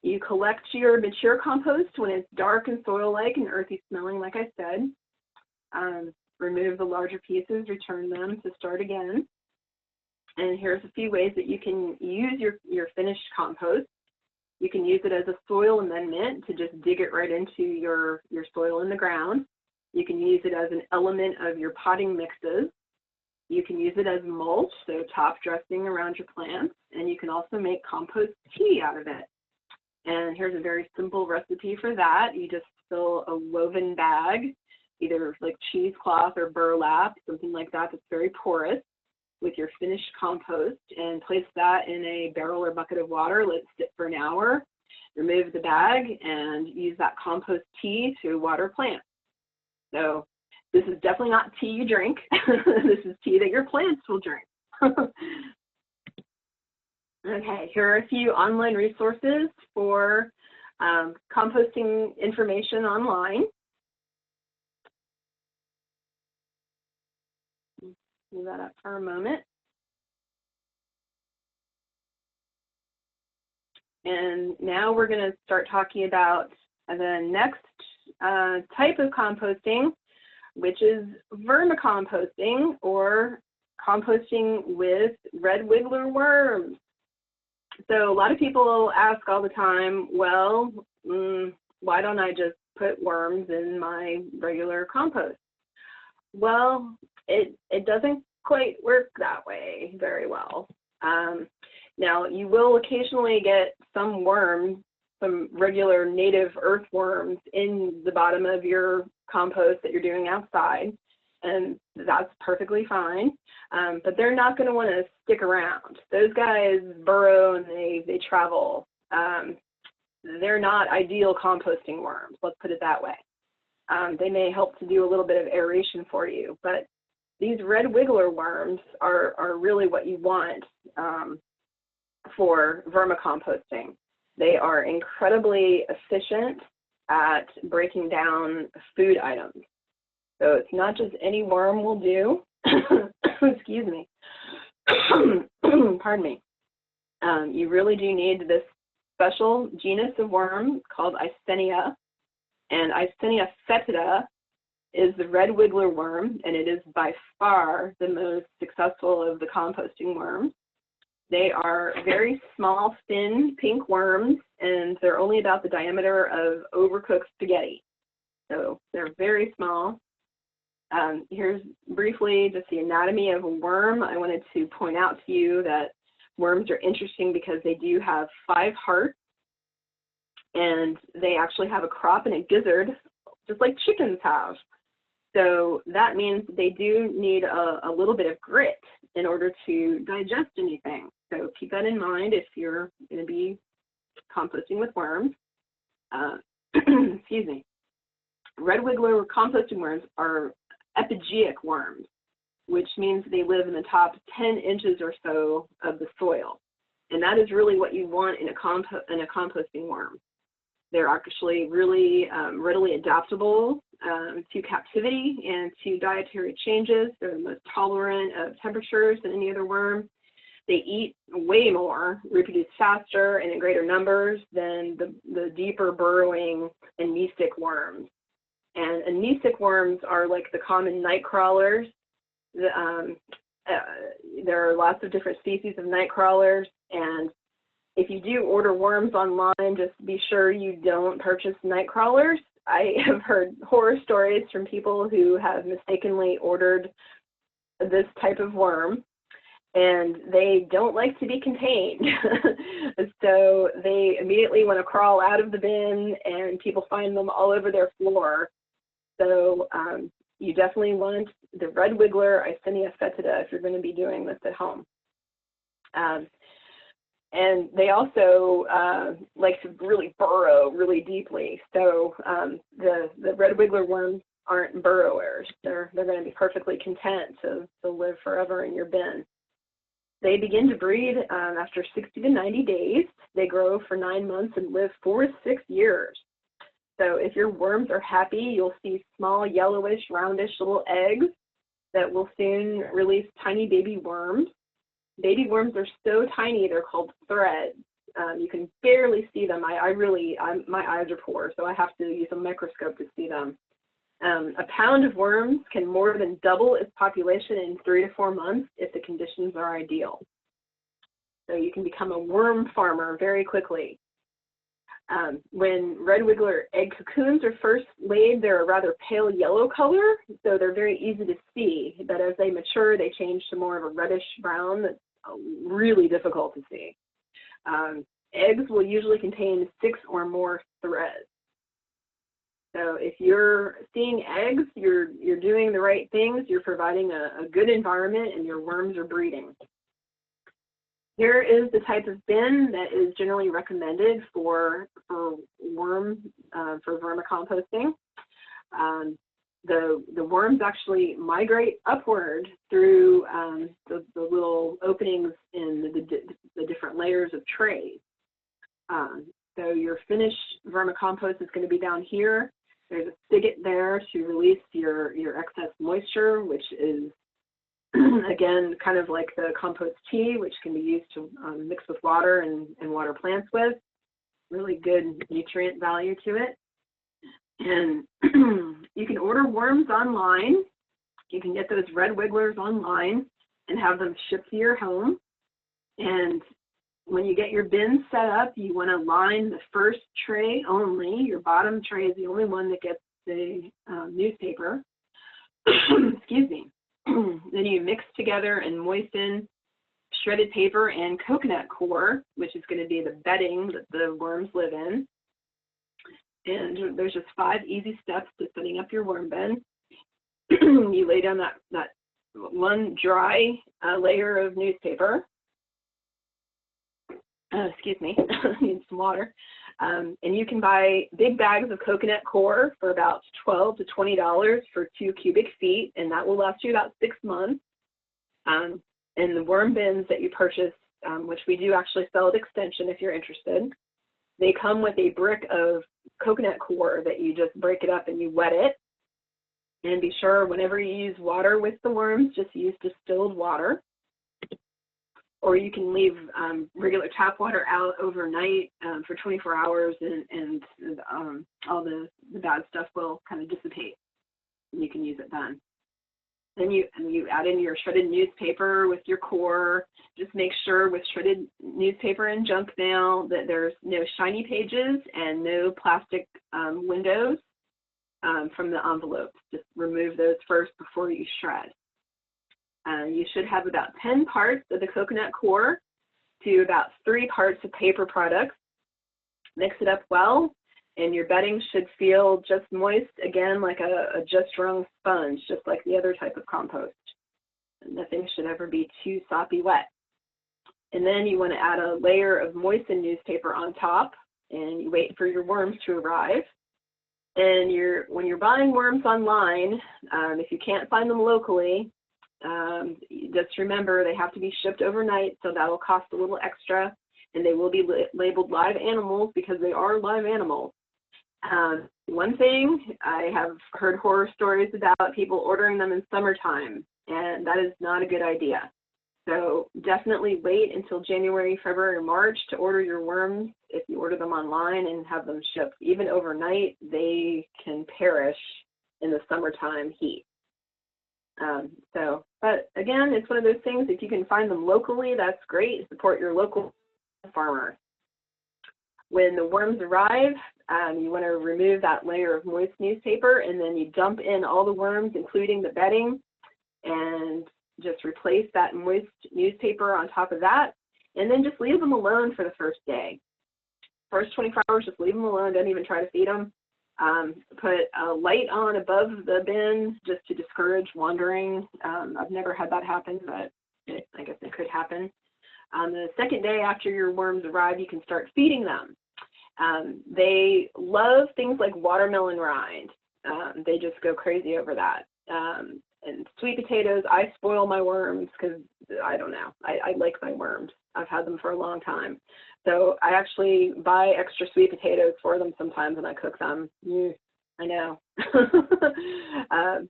You collect your mature compost when it's dark and soil-like and earthy smelling, like I said. Remove the larger pieces, return them to start again. And here's a few ways that you can use your finished compost. You can use it as a soil amendment to just dig it right into your soil in the ground. You can use it as an element of your potting mixes. You can use it as mulch, so top dressing around your plants. And you can also make compost tea out of it. And here's a very simple recipe for that. You just fill a woven bag, either like cheesecloth or burlap, something like that that's very porous, with your finished compost, and place that in a barrel or bucket of water. Let it sit for an hour. Remove the bag and use that compost tea to water plants. So this is definitely not tea you drink. This is tea that your plants will drink. Okay, here are a few online resources for composting information online. Leave that up for a moment. And now we're going to start talking about the next type of composting, which is vermicomposting, or composting with red wiggler worms. So a lot of people ask all the time, well, why don't I just put worms in my regular compost? Well, it doesn't quite work that way very well. Now, you will occasionally get some worms, some regular native earthworms in the bottom of your compost that you're doing outside, and that's perfectly fine. But they're not going to want to stick around. Those guys burrow and they travel. They're not ideal composting worms, let's put it that way. They may help to do a little bit of aeration for you, but these red wiggler worms are really what you want for vermicomposting. They are incredibly efficient at breaking down food items. So it's not just any worm will do. Excuse me. Pardon me. You really do need this special genus of worm called Eisenia. And Eisenia fetida is the red wiggler worm, and it is by far the most successful of the composting worms. They are very small, thin, pink worms, and they're only about the diameter of overcooked spaghetti. So they're very small. Here's briefly just the anatomy of a worm. I wanted to point out to you that worms are interesting because they do have 5 hearts, and they actually have a crop and a gizzard, just like chickens have. So that means they do need a little bit of grit in order to digest anything. So keep that in mind if you're going to be composting with worms. Excuse me. Red wiggler composting worms are epigeic worms, which means they live in the top 10 inches or so of the soil. And that is really what you want in a composting worm. They're actually really readily adaptable to captivity and to dietary changes. They're the most tolerant of temperatures than any other worm. They eat way more, reproduce faster and in greater numbers than the deeper burrowing anesic worms. And anesic worms are like the common night crawlers. There are lots of different species of night crawlers, and if you do order worms online, just be sure you don't purchase night crawlers. I have heard horror stories from people who have mistakenly ordered this type of worm, and they don't like to be contained. So they immediately want to crawl out of the bin, and people find them all over their floor. So you definitely want the red wiggler, Eisenia fetida, if you're going to be doing this at home. And they also like to really burrow really deeply. So the red wiggler worms aren't burrowers. They're going to be perfectly content to live forever in your bin. They begin to breed after 60 to 90 days. They grow for 9 months and live 4 to 6 years. So if your worms are happy, you'll see small yellowish, roundish little eggs that will soon release tiny baby worms. Baby worms are so tiny, they're called threads. You can barely see them. My eyes are poor, so I have to use a microscope to see them. A pound of worms can more than double its population in 3 to 4 months if the conditions are ideal. So you can become a worm farmer very quickly. When red wiggler egg cocoons are first laid, they're a rather pale yellow color, so they're very easy to see. But as they mature, they change to more of a reddish brown that's really difficult to see. Eggs will usually contain 6 or more threads. So if you're seeing eggs, you're doing the right things, you're providing a good environment, and your worms are breeding. Here is the type of bin that is generally recommended for vermicomposting. The worms actually migrate upward through the little openings in the different layers of trays. So your finished vermicompost is going to be down here. There's a spigot there to release your excess moisture, which is again, kind of like the Compost C, which can be used to mix with water and water plants with. Really good nutrient value to it. And you can order worms online. You can get those red wigglers online and have them shipped to your home. And when you get your bin set up, you want to line the first tray only. Your bottom tray is the only one that gets the newspaper. Excuse me. Then you mix together and moisten shredded paper and coconut core, which is going to be the bedding that the worms live in. And there's just 5 easy steps to setting up your worm bin. You lay down that one dry layer of newspaper. Excuse me, need some water. And you can buy big bags of coconut core for about $12 to $20 for 2 cubic feet, and that will last you about 6 months. And the worm bins that you purchase, which we do actually sell at Extension if you're interested, they come with a brick of coconut core that you just break it up and you wet it. And be sure whenever you use water with the worms, just use distilled water. or you can leave regular tap water out overnight for 24 hours, and all the bad stuff will kind of dissipate, and you can use it then. Then you add in your shredded newspaper with your core. Just make sure with shredded newspaper and junk mail that there's no shiny pages and no plastic windows from the envelopes. Just remove those first before you shred. You should have about 10 parts of the coconut core to about 3 parts of paper products. Mix it up well, and your bedding should feel just moist, again, like a just wrung sponge, just like the other type of compost. Nothing should ever be too soppy wet. And then you want to add a layer of moistened newspaper on top, and you wait for your worms to arrive. And when you're buying worms online, if you can't find them locally, just remember they have to be shipped overnight, so that'll cost a little extra, and they will be labeled live animals because they are live animals. One thing, I have heard horror stories about people ordering them in summertime, and that is not a good idea. So definitely wait until January, February, or March to order your worms. If you order them online and have them shipped even overnight, they can perish in the summertime heat. But again, it's one of those things, if you can find them locally, that's great. Support your local farmer. When the worms arrive, you want to remove that layer of moist newspaper, and then you dump in all the worms, including the bedding, and just replace that moist newspaper on top of that, and then just leave them alone for the first day. First 24 hours, just leave them alone. Don't even try to feed them. Put a light on above the bin just to discourage wandering. I've never had that happen, but I guess it could happen. On the second day after your worms arrive, you can start feeding them. They love things like watermelon rind. They just go crazy over that. And sweet potatoes, I spoil my worms because, I don't know, I like my worms. I've had them for a long time. So I actually buy extra sweet potatoes for them sometimes when I cook them. I know.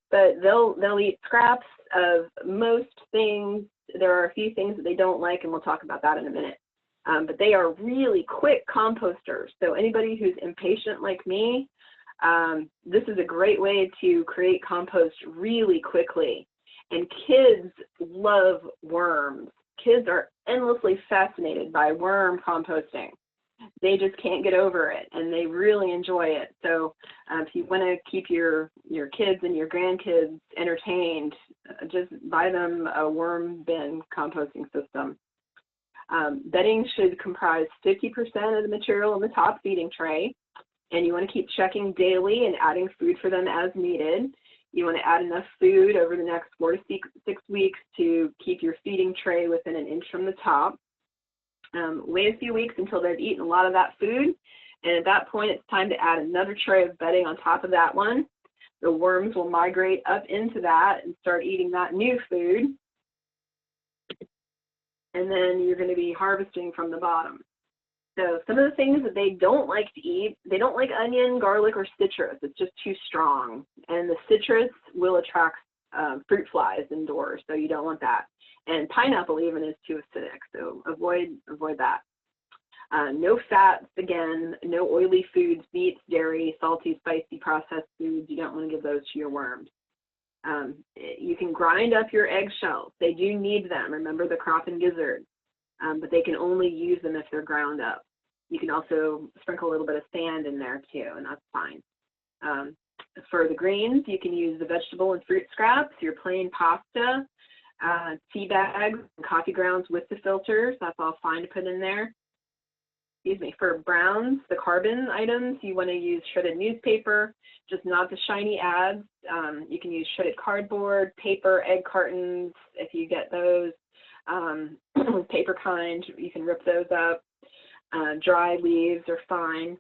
But they'll eat scraps of most things. There are a few things that they don't like, and we'll talk about that in a minute. But they are really quick composters. So anybody who's impatient like me, this is a great way to create compost really quickly. And kids love worms. Kids are endlessly fascinated by worm composting. They just can't get over it, and they really enjoy it. So if you want to keep your kids and your grandkids entertained, just buy them a worm bin composting system. Bedding should comprise 50% of the material in the top feeding tray, and you want to keep checking daily and adding food for them as needed. You want to add enough food over the next 4 to 6 weeks to keep your feeding tray within an inch from the top. Wait a few weeks until they've eaten a lot of that food, and at that point it's time to add another tray of bedding on top of that one. The worms will migrate up into that and start eating that new food, and then you're going to be harvesting from the bottom. So some of the things that they don't like to eat, they don't like onion, garlic, or citrus. It's just too strong. And the citrus will attract fruit flies indoors, so you don't want that. And pineapple even is too acidic, so avoid that. No fats, again, no oily foods, meats, dairy, salty, spicy, processed foods. You don't want to give those to your worms. You can grind up your eggshells. They do need them. Remember the crop and gizzard. But they can only use them if they're ground up. You can also sprinkle a little bit of sand in there too, and that's fine. For the greens, you can use the vegetable and fruit scraps, your plain pasta, tea bags, and coffee grounds with the filters. That's all fine to put in there. Excuse me. For browns, the carbon items, you want to use shredded newspaper, just not the shiny ads. You can use shredded cardboard, paper, egg cartons, if you get those. Paper kind, you can rip those up. Dry leaves are fine.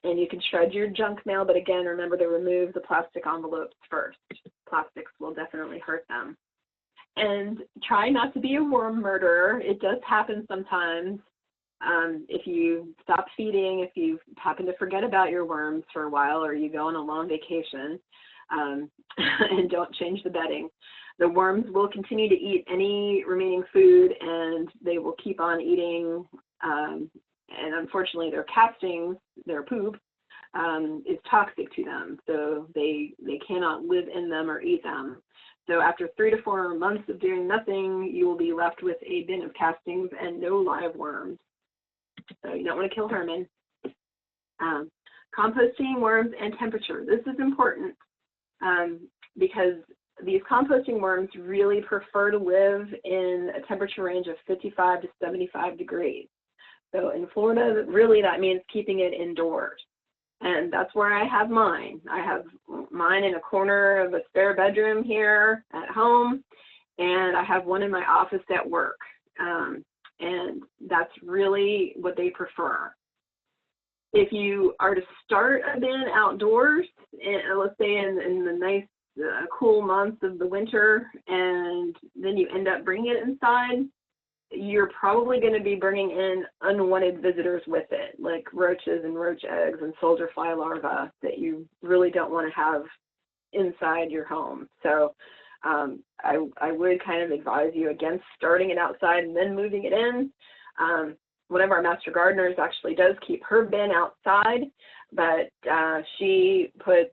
And you can shred your junk mail, but again, remember to remove the plastic envelopes first. Plastics will definitely hurt them. And try not to be a worm murderer. It does happen sometimes. If you stop feeding, if you happen to forget about your worms for a while, or you go on a long vacation and don't change the bedding. The worms will continue to eat any remaining food, and they will keep on eating, and unfortunately their castings, their poop, is toxic to them, so they cannot live in them or eat them. So after 3 to 4 months of doing nothing, you will be left with a bin of castings and no live worms. So you don't want to kill Herman. Composting, worms, and temperature. This is important because these composting worms really prefer to live in a temperature range of 55 to 75 degrees. So in Florida, really that means keeping it indoors. And that's where I have mine. I have mine in a corner of a spare bedroom here at home, and I have one in my office at work. And that's really what they prefer. If you are to start a bin outdoors, let's say in the nice cool months of the winter, and then you end up bringing it inside, you're probably going to be bringing in unwanted visitors with it, like roaches and roach eggs and soldier fly larvae that you really don't want to have inside your home. So I would kind of advise you against starting it outside and then moving it in. One of our master gardeners actually does keep her bin outside, but she puts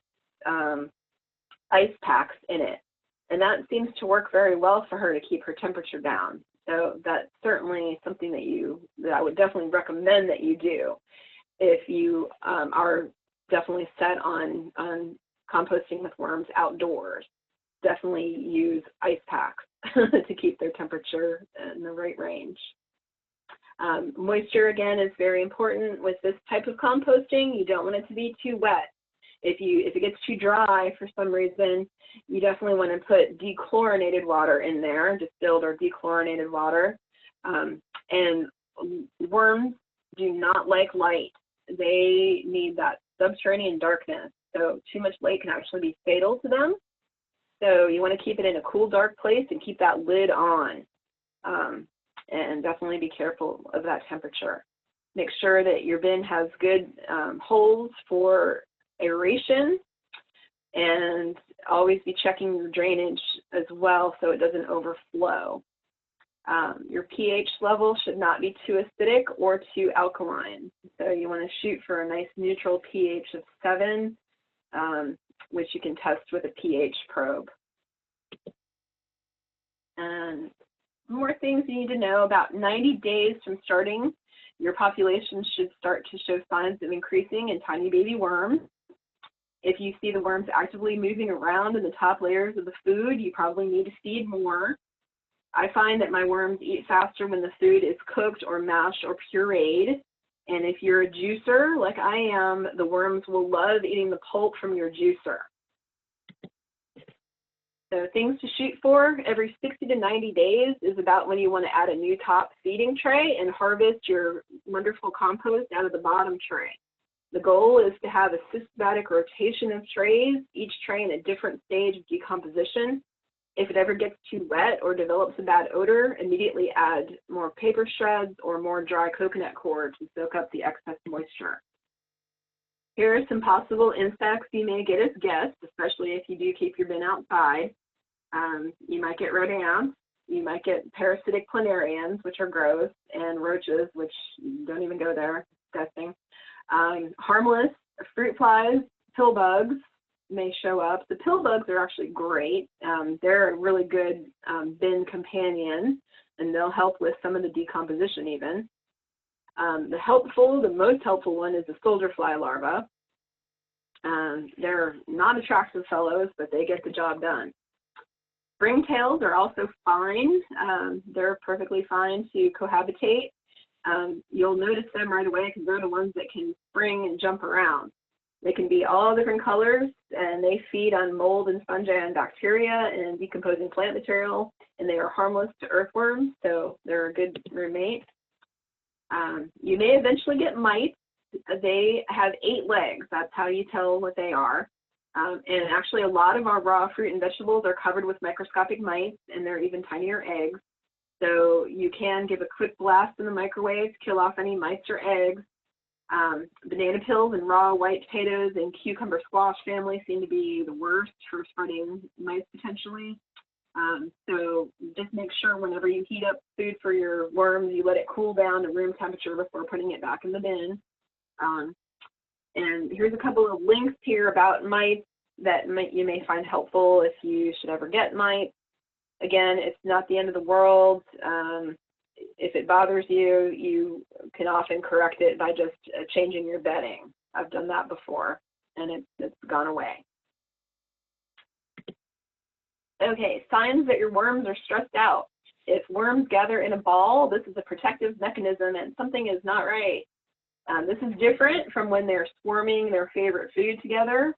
ice packs in it, and that seems to work very well for her to keep her temperature down. So that's certainly something that I would definitely recommend that you do if you are definitely set on composting with worms outdoors. Definitely use ice packs to keep their temperature in the right range. Moisture, again, is very important with this type of composting. You don't want it to be too wet. If it gets too dry for some reason, you definitely want to put dechlorinated water in there, distilled or dechlorinated water. And worms do not like light. They need that subterranean darkness. So too much light can actually be fatal to them. So you want to keep it in a cool, dark place and keep that lid on. And definitely be careful of that temperature. Make sure that your bin has good holes for aeration, and always be checking your drainage as well so it doesn't overflow. Your pH level should not be too acidic or too alkaline. So you want to shoot for a nice neutral pH of 7, which you can test with a pH probe. And more things you need to know: about 90 days from starting, your population should start to show signs of increasing in tiny baby worms. If you see the worms actively moving around in the top layers of the food, you probably need to feed more. I find that my worms eat faster when the food is cooked or mashed or pureed. And if you're a juicer, like I am, the worms will love eating the pulp from your juicer. So things to shoot for every 60 to 90 days is about when you want to add a new top feeding tray and harvest your wonderful compost out of the bottom tray. The goal is to have a systematic rotation of trays, each tray in a different stage of decomposition. If it ever gets too wet or develops a bad odor, immediately add more paper shreds or more dry coconut coir to soak up the excess moisture. Here are some possible insects you may get as guests, especially if you do keep your bin outside. You might get rodents, you might get parasitic planarians, which are gross, and roaches, which don't even go there, disgusting. Harmless fruit flies, pill bugs may show up. The pill bugs are actually great. They're a really good bin companion, and they'll help with some of the decomposition even. The most helpful one is the soldier fly larva. They're not attractive fellows, but they get the job done. Springtails are also fine. They're perfectly fine to cohabitate. You'll notice them right away because they're the ones that can spring and jump around. They can be all different colors, and they feed on mold and fungi and bacteria and decomposing plant material, and they are harmless to earthworms, so they're a good roommate. You may eventually get mites. They have 8 legs. That's how you tell what they are. And actually, a lot of our raw fruit and vegetables are covered with microscopic mites, and they're even tinier eggs. So you can give a quick blast in the microwave to kill off any mites or eggs. Banana peels and raw white potatoes and cucumber squash family seem to be the worst for spreading mites potentially. So just make sure whenever you heat up food for your worms, you let it cool down to room temperature before putting it back in the bin. And here's a couple of links here about mites that you may find helpful if you should ever get mites. Again, it's not the end of the world. If it bothers you, you can often correct it by just changing your bedding. I've done that before, and it's gone away. Okay, signs that your worms are stressed out. If worms gather in a ball, this is a protective mechanism and something is not right. This is different from when they're swarming their favorite food together.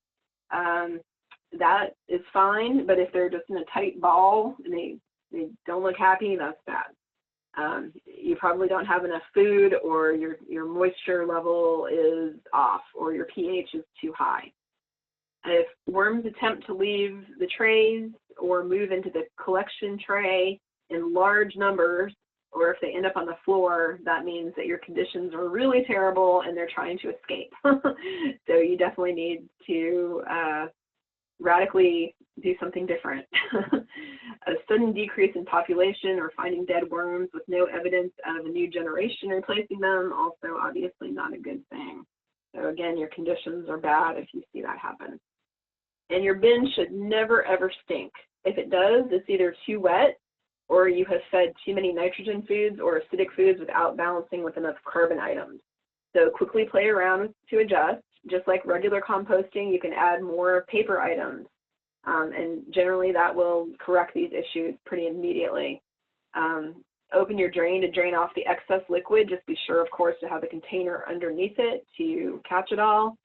That is fine, but if they're just in a tight ball and they don't look happy, that's bad. You probably don't have enough food, or your moisture level is off, or your pH is too high. If worms attempt to leave the trays or move into the collection tray in large numbers, or if they end up on the floor, that means that your conditions are really terrible and they're trying to escape. So you definitely need to radically do something different. A sudden decrease in population or finding dead worms with no evidence of a new generation replacing them, also obviously not a good thing. So again, your conditions are bad if you see that happen. And your bin should never ever stink. If it does, it's either too wet, or you have fed too many nitrogen foods or acidic foods without balancing with enough carbon items. So quickly play around to adjust. Just like regular composting, you can add more paper items. And generally that will correct these issues pretty immediately. Open your drain to drain off the excess liquid. Just be sure, of course, to have a container underneath it to catch it all.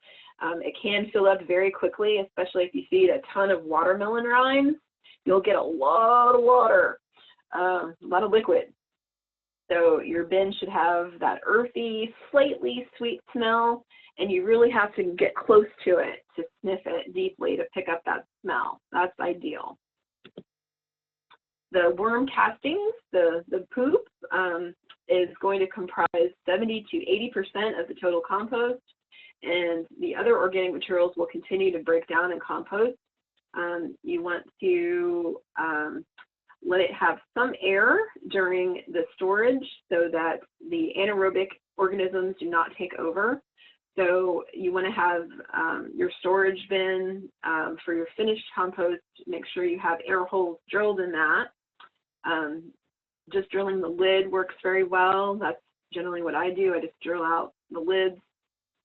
It can fill up very quickly, especially if you feed a ton of watermelon rinds. You'll get a lot of water, a lot of liquid. So your bin should have that earthy, slightly sweet smell, and you really have to get close to it to sniff it deeply to pick up that smell. That's ideal. The worm castings, the poop, is going to comprise 70 to 80% of the total compost, and the other organic materials will continue to break down and compost. You want to let it have some air during the storage so that the anaerobic organisms do not take over. So you want to have your storage bin for your finished compost. Make sure you have air holes drilled in that. Just drilling the lid works very well. That's generally what I do. I just drill out the lids,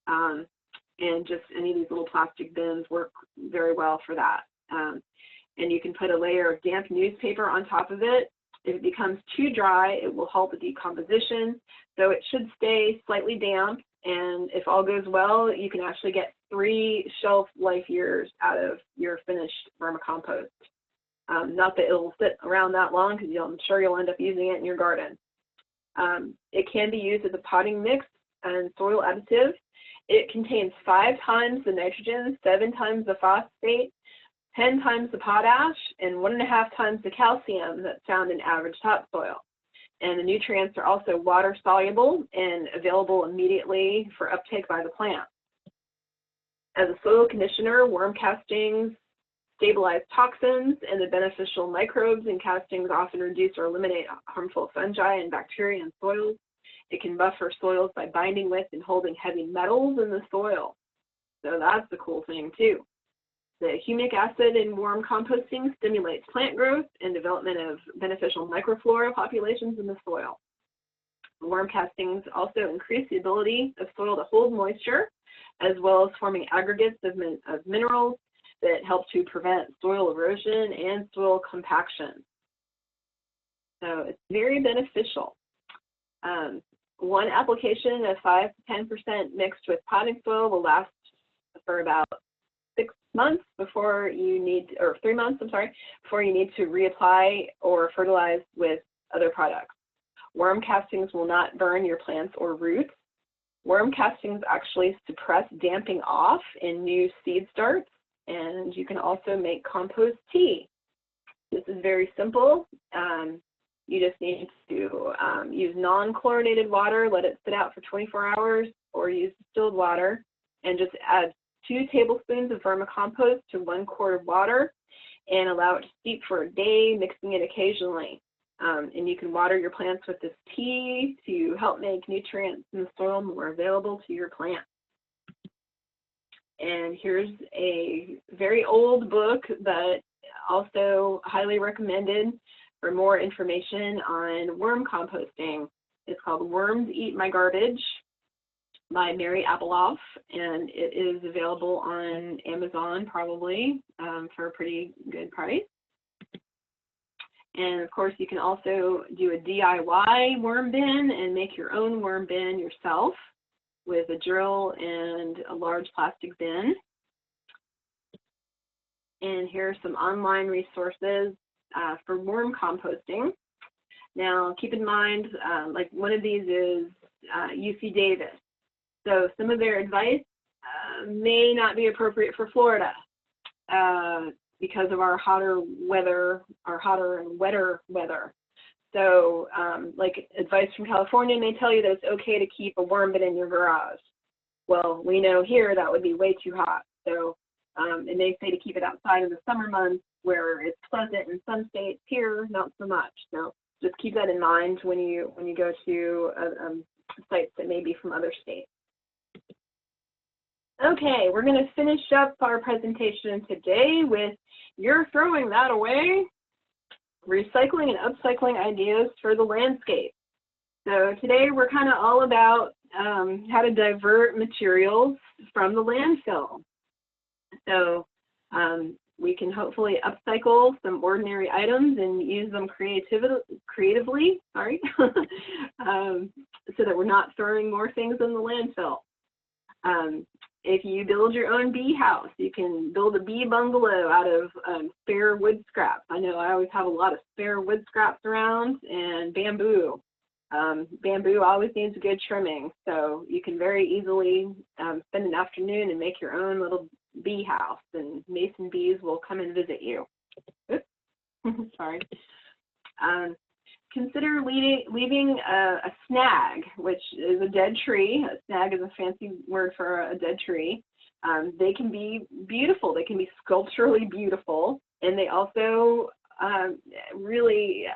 and just any of these little plastic bins work very well for that. And you can put a layer of damp newspaper on top of it. If it becomes too dry, it will halt the decomposition. So it should stay slightly damp. And if all goes well, you can actually get 3 shelf life years out of your finished vermicompost. Not that it'll sit around that long, because I'm sure you'll end up using it in your garden. It can be used as a potting mix and soil additive. It contains 5 times the nitrogen, 7 times the phosphate, 10 times the potash, and 1.5 times the calcium that's found in average topsoil. And the nutrients are also water soluble and available immediately for uptake by the plant. As a soil conditioner, worm castings stabilize toxins, and the beneficial microbes in castings often reduce or eliminate harmful fungi and bacteria in soils. It can buffer soils by binding with and holding heavy metals in the soil. So that's the cool thing too. The humic acid in worm composting stimulates plant growth and development of beneficial microflora populations in the soil. Worm castings also increase the ability of soil to hold moisture, as well as forming aggregates of minerals that help to prevent soil erosion and soil compaction. So it's very beneficial. One application of 5 to 10% mixed with potting soil will last for about 6 months before you need, or 3 months, I'm sorry, before you need to reapply or fertilize with other products. Worm castings will not burn your plants or roots. Worm castings actually suppress damping off in new seed starts, and you can also make compost tea. This is very simple. You just need to use non-chlorinated water, let it sit out for 24 hours, or use distilled water, and just add 2 tablespoons of vermicompost to 1 quart of water. and allow it to steep for a day, mixing it occasionally. And you can water your plants with this tea to help make nutrients in the soil more available to your plants. And here's a very old book, but also highly recommended for more information on worm composting. It's called Worms Eat My Garbage by Mary Abeloff, and it is available on Amazon probably for a pretty good price. And of course, you can also do a DIY worm bin and make your own worm bin yourself with a drill and a large plastic bin. And here are some online resources for worm composting. Now, keep in mind, like one of these is UC Davis. So some of their advice may not be appropriate for Florida because of our hotter weather, our hotter and wetter weather. So like advice from California may tell you that it's okay to keep a worm bin in your garage. Well, we know here that would be way too hot. So it may say to keep it outside in the summer months where it's pleasant in some states, here not so much. So just keep that in mind when you go to sites that may be from other states. Okay, we're going to finish up our presentation today with "You're Throwing That Away," recycling and upcycling ideas for the landscape. So today we're kind of all about how to divert materials from the landfill. So we can hopefully upcycle some ordinary items and use them creatively, so that we're not throwing more things in the landfill. If you build your own bee house, you can build a bee bungalow out of spare wood scraps. I know I always have a lot of spare wood scraps around, and bamboo. Bamboo always needs a good trimming, so you can very easily spend an afternoon and make your own little bee house, and mason bees will come and visit you. Oops. Sorry. Consider leaving a snag, which is a dead tree. A snag is a fancy word for a dead tree. They can be beautiful. They can be sculpturally beautiful, and they also really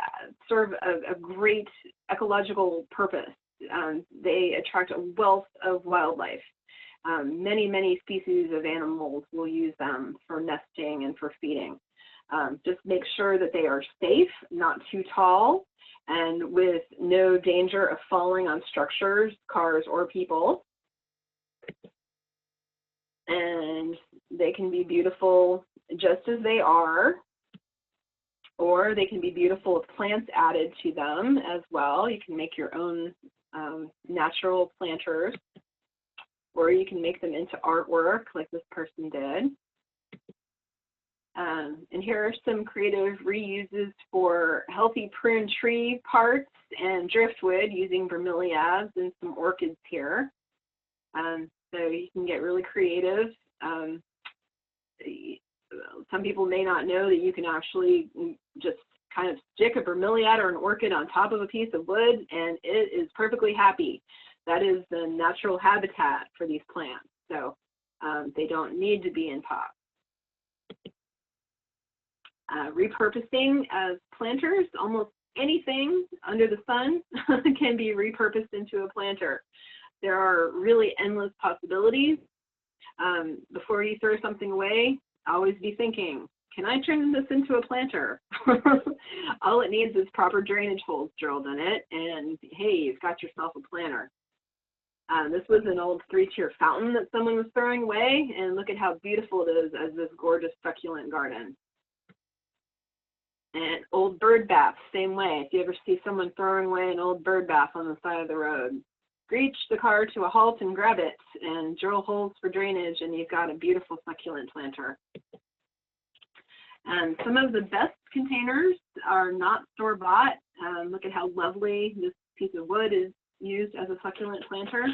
serve a great ecological purpose. They attract a wealth of wildlife. Many species of animals will use them for nesting and for feeding. Just make sure that they are safe, not too tall, and with no danger of falling on structures, cars, or people. And they can be beautiful just as they are, or they can be beautiful with plants added to them as well. You can make your own natural planters, or you can make them into artwork like this person did. And here are some creative reuses for healthy prune tree parts and driftwood using bromeliads and some orchids here. So you can get really creative. Some people may not know that you can actually just kind of stick a bromeliad or an orchid on top of a piece of wood, and it is perfectly happy. That is the natural habitat for these plants. So they don't need to be in pots. Repurposing as planters, almost anything under the sun can be repurposed into a planter. There are really endless possibilities. Before you throw something away, always be thinking, can I turn this into a planter? All it needs is proper drainage holes drilled in it, and hey, you've got yourself a planter. This was an old 3-tier fountain that someone was throwing away, and look at how beautiful it is as this gorgeous succulent garden. And old bird bath, same way. If you ever see someone throwing away an old bird bath on the side of the road, screech the car to a halt and grab it and drill holes for drainage, and you've got a beautiful succulent planter. And some of the best containers are not store-bought. Look at how lovely this piece of wood is used as a succulent planter.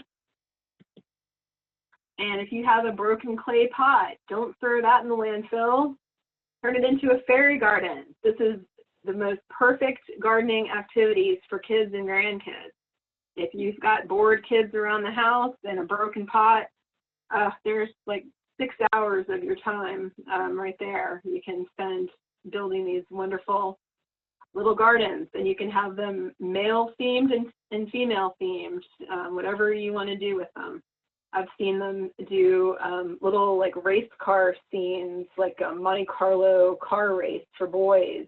And if you have a broken clay pot, don't throw that in the landfill. Turn it into a fairy garden. This is the most perfect gardening activities for kids and grandkids. If you've got bored kids around the house and a broken pot, there's like 6 hours of your time right there you can spend building these wonderful little gardens, and you can have them male themed and female themed, whatever you want to do with them. I've seen them do little like race car scenes, like a Monte Carlo car race for boys.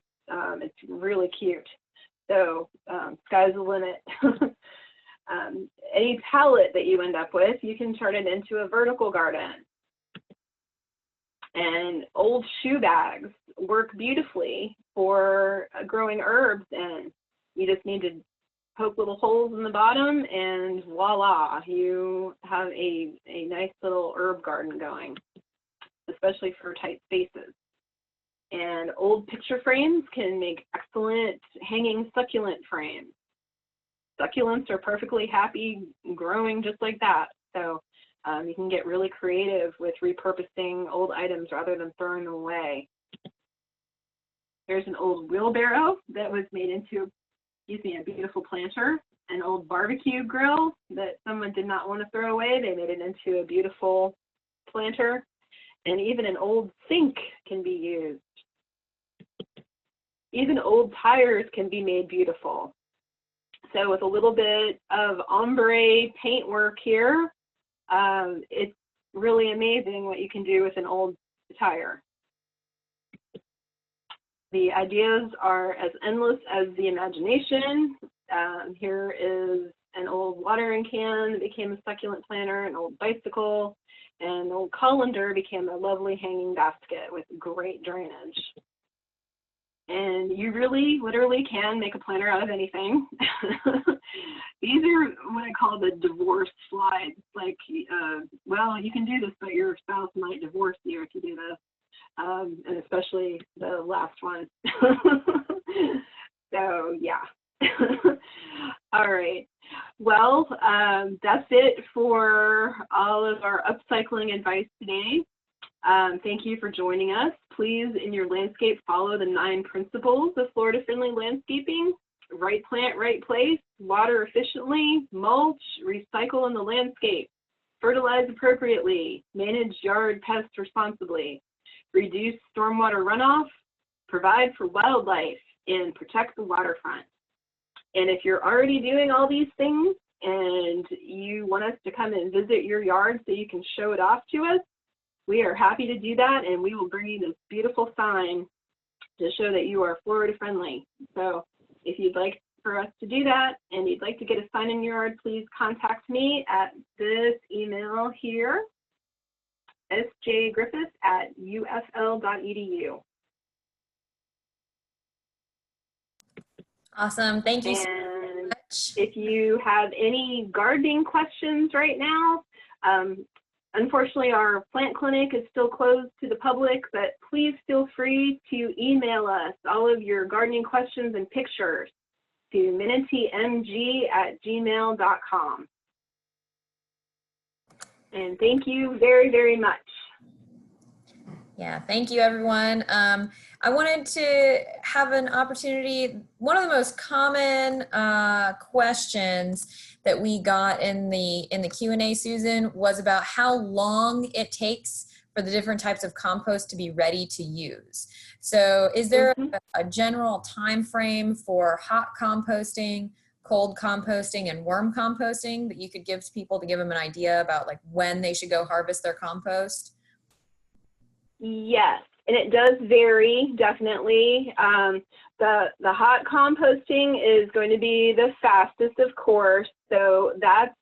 It's really cute. So sky's the limit. Any palette that you end up with, you can turn it into a vertical garden. And old shoe bags work beautifully for growing herbs, and you just need to poke little holes in the bottom and voila, you have a nice little herb garden going, especially for tight spaces. And old picture frames can make excellent hanging succulent frames. Succulents are perfectly happy growing just like that. So you can get really creative with repurposing old items rather than throwing them away. There's an old wheelbarrow that was made into, excuse me, a beautiful planter. An old barbecue grill that someone did not want to throw away. They made it into a beautiful planter. And even an old sink can be used. Even old tires can be made beautiful. So with a little bit of ombre paintwork here, it's really amazing what you can do with an old tire. The ideas are as endless as the imagination. Here is an old watering can that became a succulent planter, an old bicycle, and an old colander became a lovely hanging basket with great drainage. And you really, literally can make a planter out of anything. These are what I call the divorce slides. Like, well, you can do this, but your spouse might divorce you if you do this. And especially the last one. So, yeah. All right. Well, that's it for all of our upcycling advice today. Thank you for joining us. Please, in your landscape, follow the 9 principles of Florida-friendly landscaping. Right plant, right place, water efficiently, mulch, recycle in the landscape, fertilize appropriately, manage yard pests responsibly, reduce stormwater runoff, provide for wildlife, and protect the waterfront. And if you're already doing all these things and you want us to come and visit your yard so you can show it off to us, we are happy to do that, and we will bring you this beautiful sign to show that you are Florida friendly. So if you'd like for us to do that and you'd like to get a sign in your yard, please contact me at this email here, sjgriffith@ufl.edu. Awesome. Thank you so And much. if you have any gardening questions right now, unfortunately, our plant clinic is still closed to the public, but please feel free to email us all of your gardening questions and pictures to minitymg@gmail.com. And thank you very, very much. Yeah, thank you, everyone. I wanted to have an opportunity. One of the most common questions that we got in the Q&A, Susan, was about how long it takes for the different types of compost to be ready to use. So is there a general time frame for hot composting, cold composting, and worm composting that you could give to people to give them an idea about like when they should go harvest their compost? Yes, and it does vary, definitely. The hot composting is going to be the fastest, of course. So that's,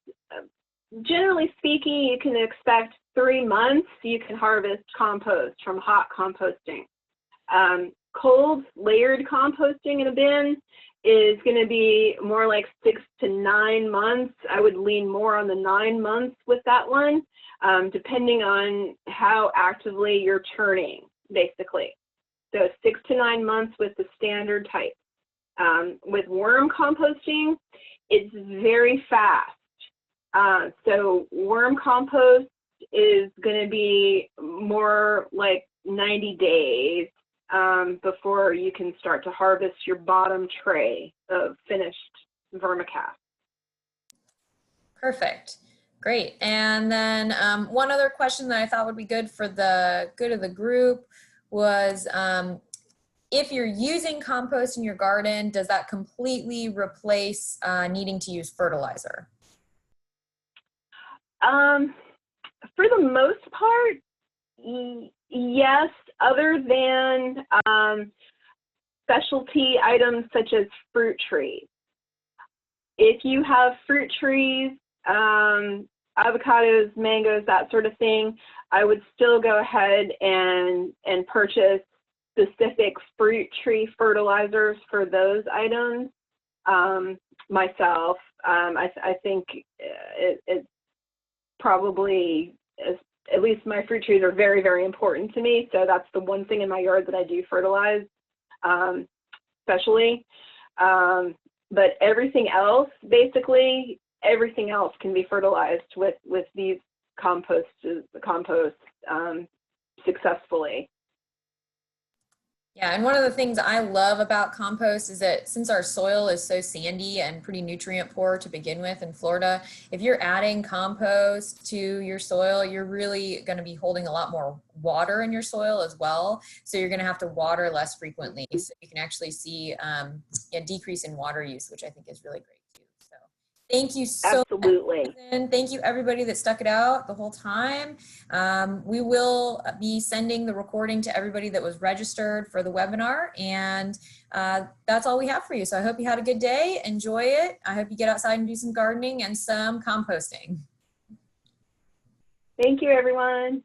generally speaking, you can expect 3 months you can harvest compost from hot composting. Cold layered composting in a bin is going to be more like 6 to 9 months. I would lean more on the 9 months with that one, depending on how actively you're turning, basically. So 6 to 9 months with the standard type. With worm composting, it's very fast. So worm compost is going to be more like 90 days before you can start to harvest your bottom tray of finished vermicast. Perfect. Great. And then one other question that I thought would be good for the good of the group was If you're using compost in your garden, does that completely replace needing to use fertilizer? For the most part, yes, other than specialty items such as fruit trees. If you have fruit trees, avocados, mangoes, that sort of thing, I would still go ahead and purchase specific fruit tree fertilizers for those items myself. I think it probably is, at least my fruit trees are very, very important to me. So that's the one thing in my yard that I do fertilize, especially. But everything else, basically, everything else can be fertilized with these composts successfully. Yeah, and one of the things I love about compost is that since our soil is so sandy and pretty nutrient poor to begin with in Florida, if you're adding compost to your soil, you're really going to be holding a lot more water in your soil as well. So you're going to have to water less frequently. So you can actually see a decrease in water use, which I think is really great too. So thank you so Absolutely. much. And thank you everybody that stuck it out the whole time. We will be sending the recording to everybody that was registered for the webinar, and that's all we have for you. So I hope you had a good day. Enjoy it. I hope you get outside and do some gardening and some composting. Thank you, everyone.